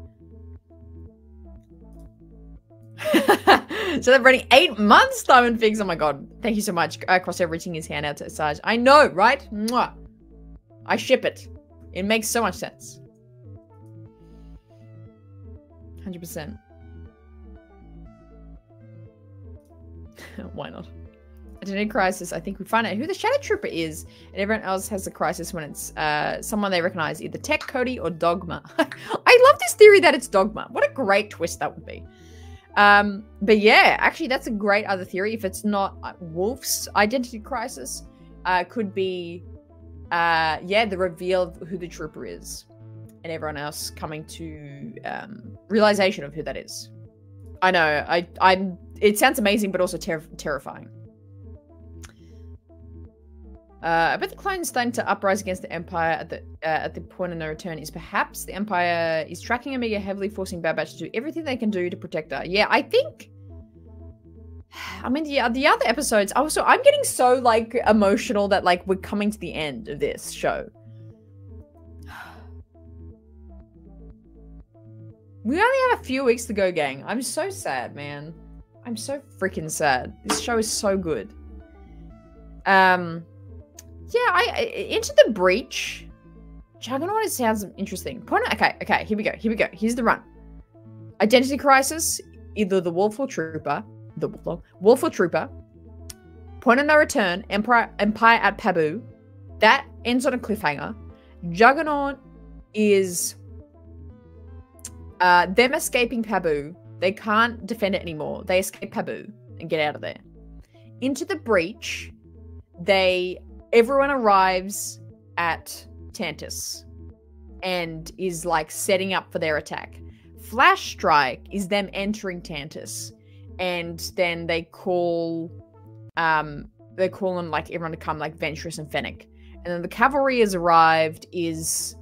So they're running 8 months, Diamond Figs. Oh my god. Thank you so much. Crossover reaching his hand out to Sarge. I know, right? Mwah. I ship it. It makes so much sense. 100%. Why not? Identity crisis. I think we find out who the Shadow Trooper is, and everyone else has a crisis when it's someone they recognize, either Tech, Cody, or Dogma. I love this theory that it's Dogma. What a great twist that would be. But yeah, actually, that's a great other theory. If it's not Wolf's identity crisis, could be, yeah, the reveal of who the Trooper is, and everyone else coming to realization of who that is. I know. It sounds amazing, but also terrifying. I bet the clones starting to uprise against the Empire at the point of no return is perhaps the Empire is tracking Omega, heavily forcing Bad Batch to do everything they can do to protect her. Yeah, I think. I mean, the other episodes. Also, I'm getting so like emotional that like we're coming to the end of this show. We only have a few weeks to go, gang. I'm so sad, man. I'm so freaking sad. This show is so good. Yeah, Into the Breach. Juggernaut sounds interesting. Okay, here we go. Here's the run. Identity crisis, either the Wolf or Trooper. Wolf or Trooper. Point of no return, Empire at Pabu. That ends on a cliffhanger. Juggernaut is them escaping Pabu. They can't defend it anymore. They escape Pabu and get out of there. Into the Breach, everyone arrives at Tantus and is like setting up for their attack. Flash Strike is them entering Tantus, and then they call on like everyone to come, like Ventress and Fennec. And then the cavalry has arrived, is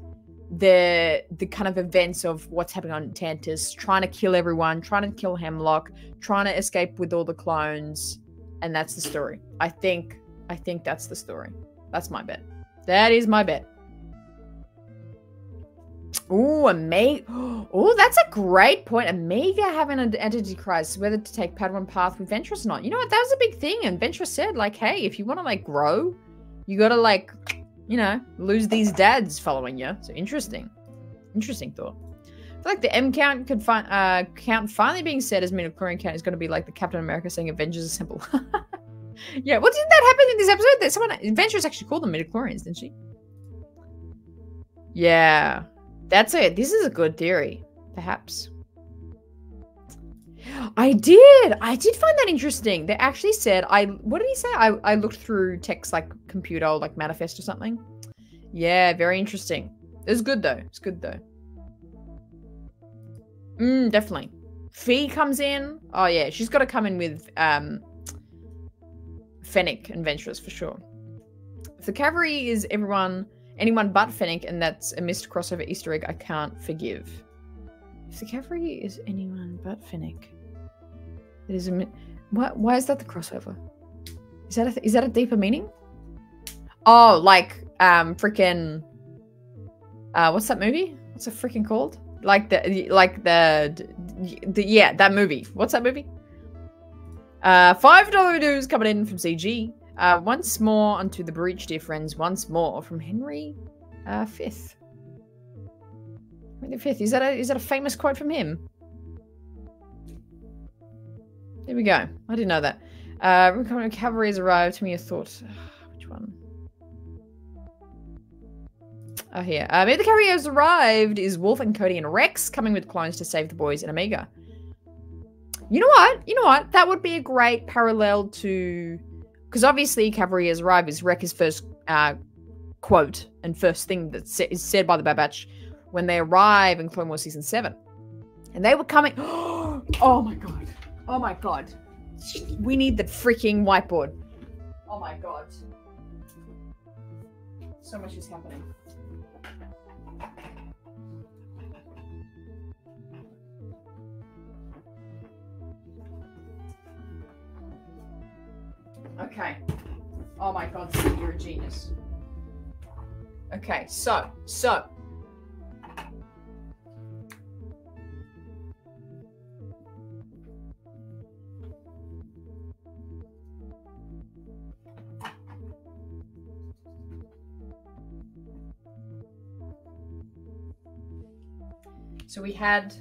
the kind of events of what's happening on Tantus, trying to kill everyone, trying to kill Hemlock, trying to escape with all the clones, and that's the story. I think that's the story. That's my bet. That is my bet. Ooh, oh, that's a great point. Omega having an identity crisis, whether to take Padawan path with Ventress or not. You know what? That was a big thing. And Ventress said, like, hey, if you want to, like, grow, you got to, like, you know, lose these dads following you. So interesting. Interesting thought. I feel like the M count could count finally being said as midichlorian count is going to be like the Captain America saying Avengers Assemble. Yeah, well, didn't that happen in this episode? That someone, Ventress actually called them midichlorians, didn't she? Yeah, that's it. This is a good theory, perhaps. I did find that interesting. They actually said, what did he say? I looked through text like computer, like manifest or something. Yeah, very interesting. It's good though. It's good though. Definitely. Fee comes in. Oh yeah, she's got to come in with Fennec and Ventress for sure. If the cavalry is anyone but Fennec, and that's a missed crossover Easter egg I can't forgive. If the cavalry is anyone but Fennec, it is a why is that the crossover? Is that a deeper meaning? Oh, like freaking what's that movie? What's it freaking called? Like the yeah, that movie. What's that movie? $5 dues coming in from CG. Once more unto the breach, dear friends. Once more from Henry Fifth. Henry the Fifth. Is that a famous quote from him? There we go. I didn't know that. Cavalry has arrived. Tell me your thoughts. Which one? Oh, here. Maybe the cavalry has arrived is Wolf and Cody and Rex coming with clones to save the boys in Omega. You know what? You know what? That would be a great parallel to... Because obviously cavalry has arrived is Rex's first quote and first thing that is said by the Bad Batch when they arrive in Clone Wars Season 7. And they were coming... Oh my god. Oh my god. We need the freaking whiteboard. Oh my god. So much is happening. Okay. Oh my god, Steve, you're a genius. Okay, so. So we had...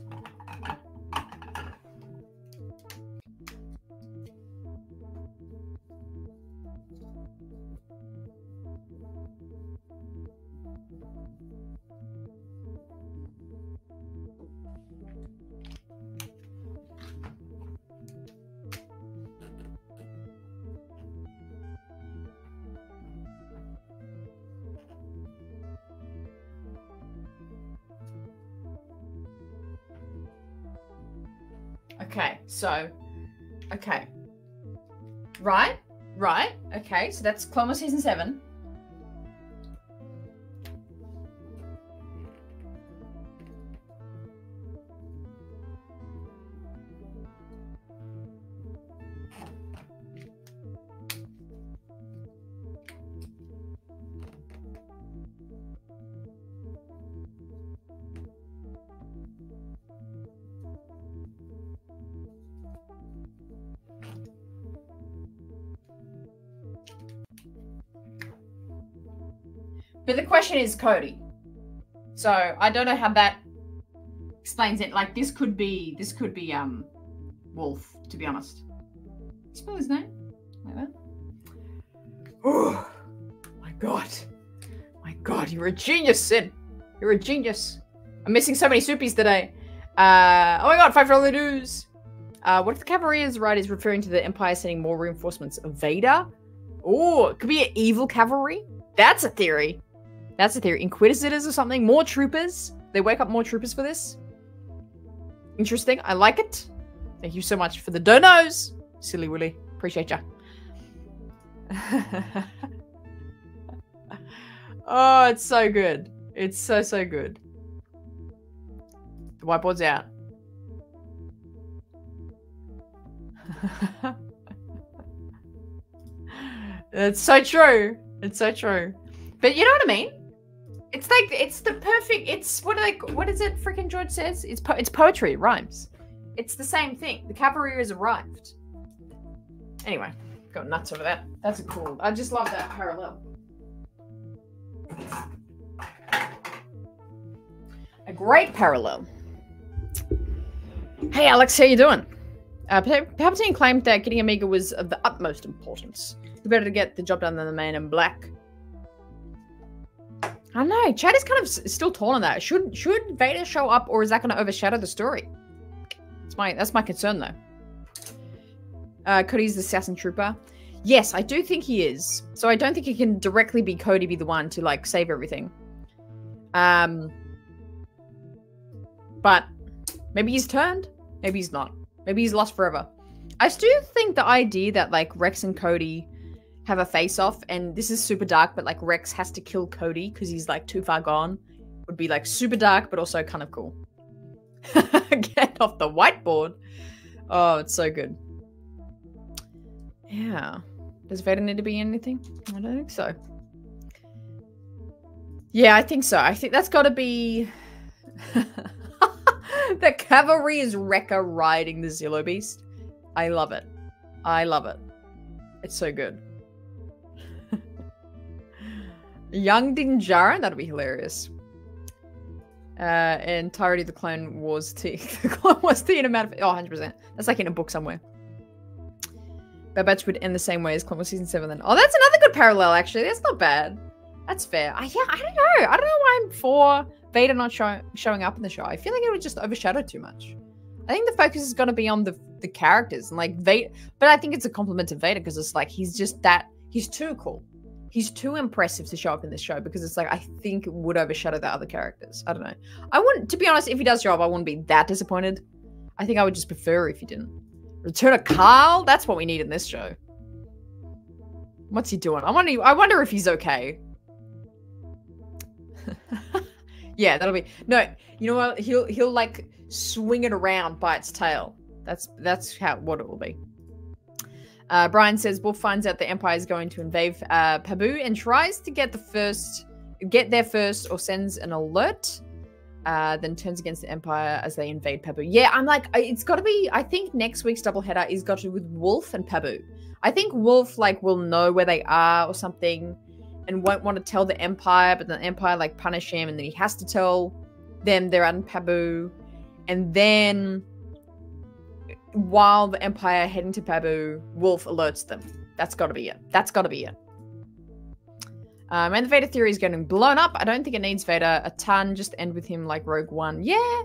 Okay, so, okay. Right, okay, so that's Clone Wars Season 7. But the question is Cody. So I don't know how that explains it. Like this could be Wolf, to be honest. Spell his name like that. Oh my god. My god, you're a genius, Sid. You're a genius. I'm missing so many soupies today. Oh my god, $5 dues. What if the cavalry is right is referring to the Empire sending more reinforcements of Vader? Oh, it could be an evil cavalry. That's a theory. That's a theory. Inquisitors or something. More troopers. They wake up more troopers for this. Interesting. I like it. Thank you so much for the donos. Silly Willy. Appreciate ya. Oh, it's so good. It's so, so good. The whiteboard's out. It's so true. It's so true. But you know what I mean? It's like, it's the perfect, it's, what is it freaking George says? It's poetry, it rhymes. It's the same thing. The cavalry has arrived. Anyway, got nuts over that. That's a cool, I just love that parallel. A great parallel. Hey Alex, how you doing? Palpatine claimed that getting Omega was of the utmost importance. You better to get the job done than the man in black. I don't know. Chad is kind of still torn on that. Should Vader show up, or is that going to overshadow the story? That's my concern, though. Cody's the assassin trooper. Yes, I do think he is. So I don't think it can directly be Cody be the one to like save everything. But maybe he's turned. Maybe he's not. Maybe he's lost forever. I still think the idea that like Rex and Cody have a face-off, and this is super dark, but like Rex has to kill Cody because he's like too far gone, would be like super dark, but also kind of cool. Get off the whiteboard. Oh, it's so good. Yeah. Does Vader need to be anything? I don't think so. Yeah, I think so. I think that's got to be... The cavalry is Wrecker riding the Zillo Beast. I love it. I love it. It's so good. Young Din Djarin, that'll be hilarious. And Entirety of the Clone Wars tea. The Clone Wars tea in a matter of... Oh, 100%. That's like in a book somewhere. Bad Batch would end the same way as Clone Wars Season 7 then. Oh, that's another good parallel, actually. That's not bad. That's fair. Yeah, I don't know. I don't know why I'm for Vader not showing up in the show. I feel like it would just overshadow too much. I think the focus is going to be on the characters. And like Vader... But I think it's a compliment to Vader because it's like he's just that... He's too cool. He's too impressive to show up in this show because it's like, I think it would overshadow the other characters. I don't know. I wouldn't, to be honest, if he does show up, I wouldn't be that disappointed. I think I would just prefer if he didn't. Return of Carl? That's what we need in this show. What's he doing? I wonder if he's okay. Yeah, that'll be... No, you know what? He'll like swing it around by its tail. That's what it will be. Brian says Wolf finds out the Empire is going to invade Pabu and tries to get there first or sends an alert, then turns against the Empire as they invade Pabu. Yeah, I'm like, it's got to be, I think next week's doubleheader is got to do with Wolf and Pabu. I think Wolf like will know where they are or something and won't want to tell the Empire, but the Empire like punish him and then he has to tell them they're out in Pabu. And then... while the Empire are heading to Pabu, Wolf alerts them. That's got to be it. That's got to be it. And the Vader theory is getting blown up. I don't think it needs Vader a ton. Just end with him like Rogue One. Yeah.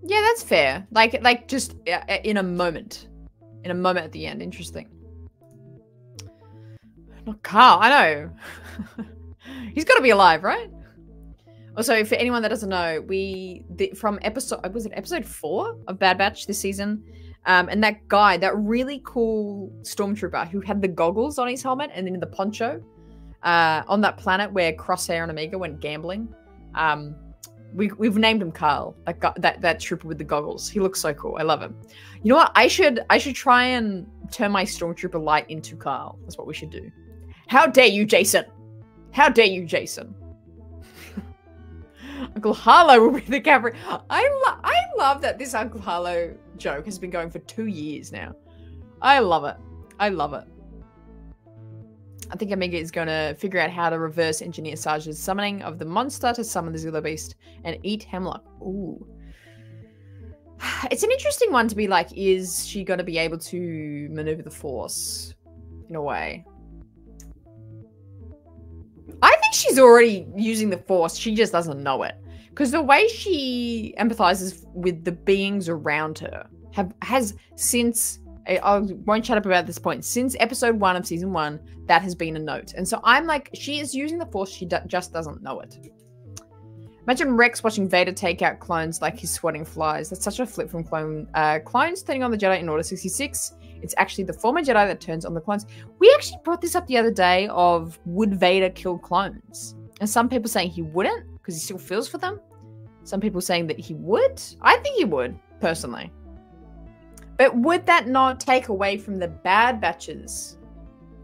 Yeah, that's fair. Like just in a moment. In a moment at the end. Interesting. Not Carl. I know. He's got to be alive, right? Also, for anyone that doesn't know, from episode 4 of Bad Batch this season, and that guy, that really cool stormtrooper who had the goggles on his helmet and then the poncho, on that planet where Crosshair and Omega went gambling, we've named him Carl. That trooper with the goggles. He looks so cool. I love him. You know what? I should try and turn my stormtrooper light into Carl. That's what we should do. How dare you, Jason? How dare you, Jason? Uncle Harlow will be the cavalry. I love that this Uncle Harlow joke has been going for 2 years now. I love it. I love it. I think Omega is going to figure out how to reverse engineer Sarge's summoning of the monster to summon the Zillo Beast and eat Hemlock. Ooh. It's an interesting one to be like, is she going to be able to maneuver the Force in a way? I think she's already using the Force. She just doesn't know it. Because the way she empathizes with the beings around her has since... I won't shut up about this point. Since episode 1 of season 1, that has been a note. And so I'm like, she is using the Force. She just doesn't know it. Imagine Rex watching Vader take out clones like he's swatting flies. That's such a flip from clones turning on the Jedi in Order 66. It's actually the former Jedi that turns on the clones. We actually brought this up the other day of would Vader kill clones? And some people saying he wouldn't because he still feels for them. Some people saying that he would. I think he would, personally. But would that not take away from the Bad Batch's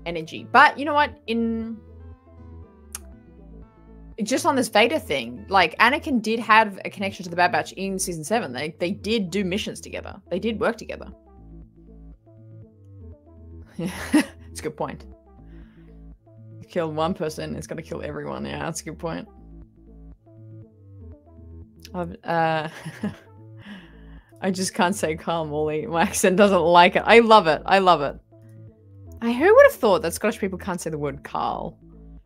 energy? But you know what? Just on this Vader thing, like Anakin did have a connection to the Bad Batch in season 7. They did do missions together. They did work together. Yeah, it's a good point. You kill one person, it's gonna kill everyone. Yeah, that's a good point. I just can't say Carl Morley. My accent doesn't like it. I love it. I love it. Who would have thought that Scottish people can't say the word Carl?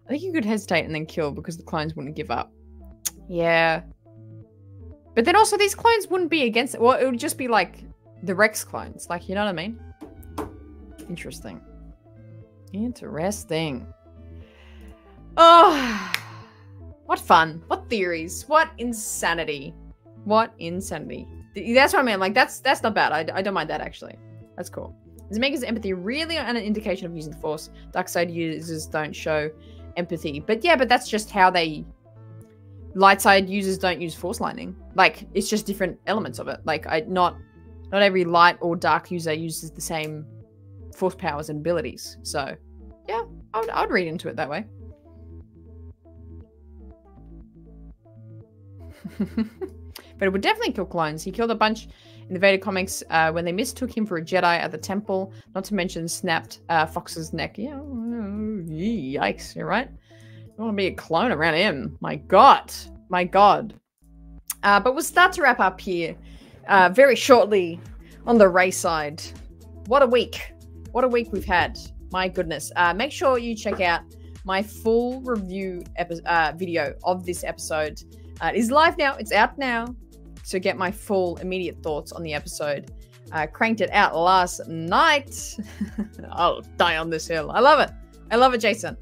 I think you could hesitate and then kill because the clones wouldn't give up. Yeah. But then also these clones wouldn't be against it. Well, it would just be like The Rex clones. Like, you know what I mean? Interesting. Interesting. Oh, what fun. What theories. What insanity. What insanity. That's what I mean. Like, that's not bad. I don't mind that, actually. That's cool. Is Mega's empathy really an indication of using the Force? Dark side users don't show empathy. But yeah, but that's just how they... Light side users don't use Force lightning. Like, it's just different elements of it. Like, not every light or dark user uses the same Force powers and abilities. So, yeah, I would read into it that way. But it would definitely kill clones. He killed a bunch in the Vader comics when they mistook him for a Jedi at the temple. Not to mention snapped Fox's neck. Yeah, yikes, you're right. I want to be a clone around him. My God. My God. But we'll start to wrap up here very shortly on the Rey side. What a week. What a week we've had. My goodness. Make sure you check out my full review video of this episode. It is live now. It's out now. So get my full immediate thoughts on the episode. Cranked it out last night. I'll die on this hill. I love it. I love it, Jason.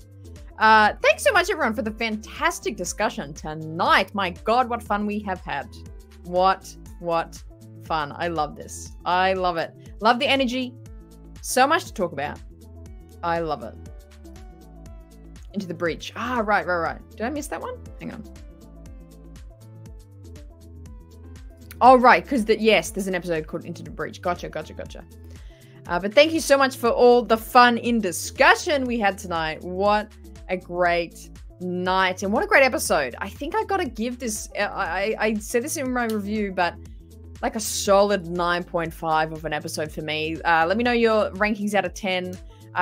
Thanks so much, everyone, for the fantastic discussion tonight. My God, what fun we have had. What fun. I love this. I love it. Love the energy. So much to talk about. I love it. Into the breach. Ah, right. Did I miss that one? Hang on. Oh, right, because yes, there's an episode called Into the Breach. Gotcha. But thank you so much for all the fun in discussion we had tonight. What a great night and what a great episode. I think I gotta give this, I said this in my review, but like a solid 9.5 of an episode for me. Let me know your rankings out of 10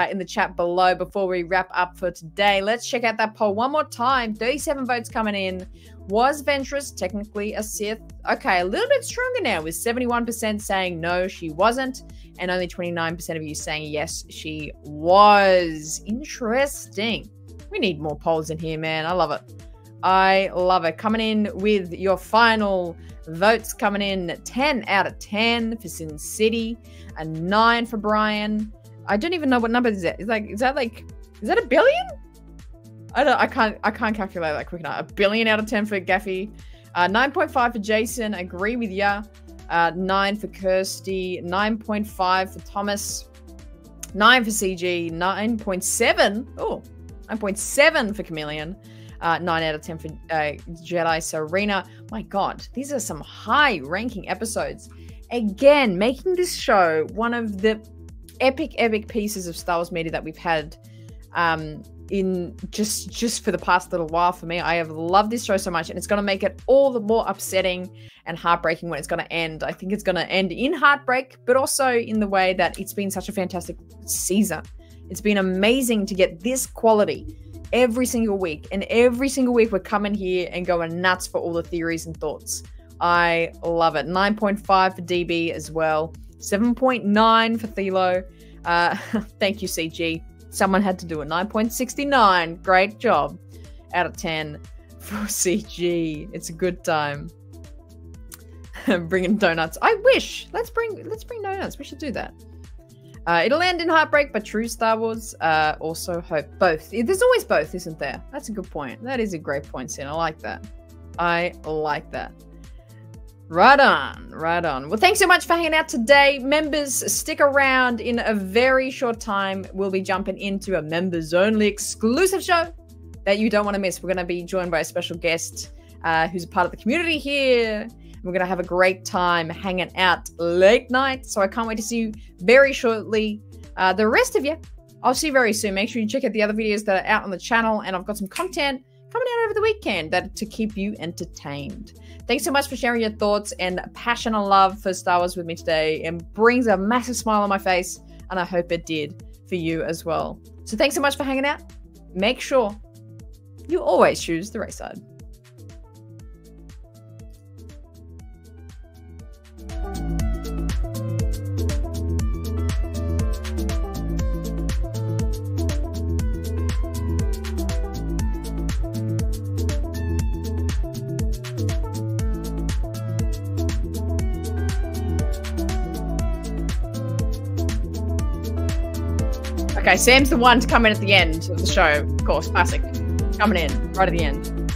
in the chat below before we wrap up for today. Let's check out that poll one more time. 37 votes coming in. Was Ventress technically a Sith? Okay, a little bit stronger now with 71% saying no, she wasn't, and only 29% of you saying yes, she was. Interesting. We need more polls in here, man. I love it. I love it. Coming in with your final votes coming in 10 out of 10 for Sin City, a 9 for Brian. I don't even know what number is that. Is that a billion? I can't calculate that quick enough. A billion out of 10 for Gaffy. 9.5 for Jason. Agree with ya. 9 for Kirsty. 9.5 for Thomas. 9 for CG. 9.7. Oh, 9.7 for Chameleon. 9 out of 10 for Jedi Serena. My God, these are some high-ranking episodes. Again, making this show one of the epic pieces of Star Wars media that we've had in just for the past little while for me. I have loved this show so much, and it's going to make it all the more upsetting and heartbreaking when it's going to end. I think it's going to end in heartbreak, but also in the way that it's been such a fantastic season. It's been amazing to get this quality every single week, and every single week we're coming here and going nuts for all the theories and thoughts. I love it. 9.5 for DB as well. 7.9 for Thelo. Thank you, CG. Someone had to do it. 9.69. Great job. Out of 10 for CG. It's a good time. Bringing donuts. I wish. Let's bring donuts. We should do that. It'll end in heartbreak, but true Star Wars also hope. Both. There's always both, isn't there? That's a good point. That is a great point, Sin. I like that. I like that. Right on. Well, thanks so much for hanging out today. Members, stick around. In a very short time, we'll be jumping into a members-only exclusive show that you don't want to miss. We're going to be joined by a special guest who's a part of the community here. We're going to have a great time hanging out late night. So I can't wait to see you very shortly. The rest of you, I'll see you very soon. Make sure you check out the other videos that are out on the channel. And I've got some content coming out over the weekend to keep you entertained. Thanks so much for sharing your thoughts and passion and love for Star Wars with me today. It brings a massive smile on my face, and I hope it did for you as well. So thanks so much for hanging out. Make sure you always choose the right side. Okay, Sam's the one to come in at the end of the show. Of course, classic. Coming in right at the end.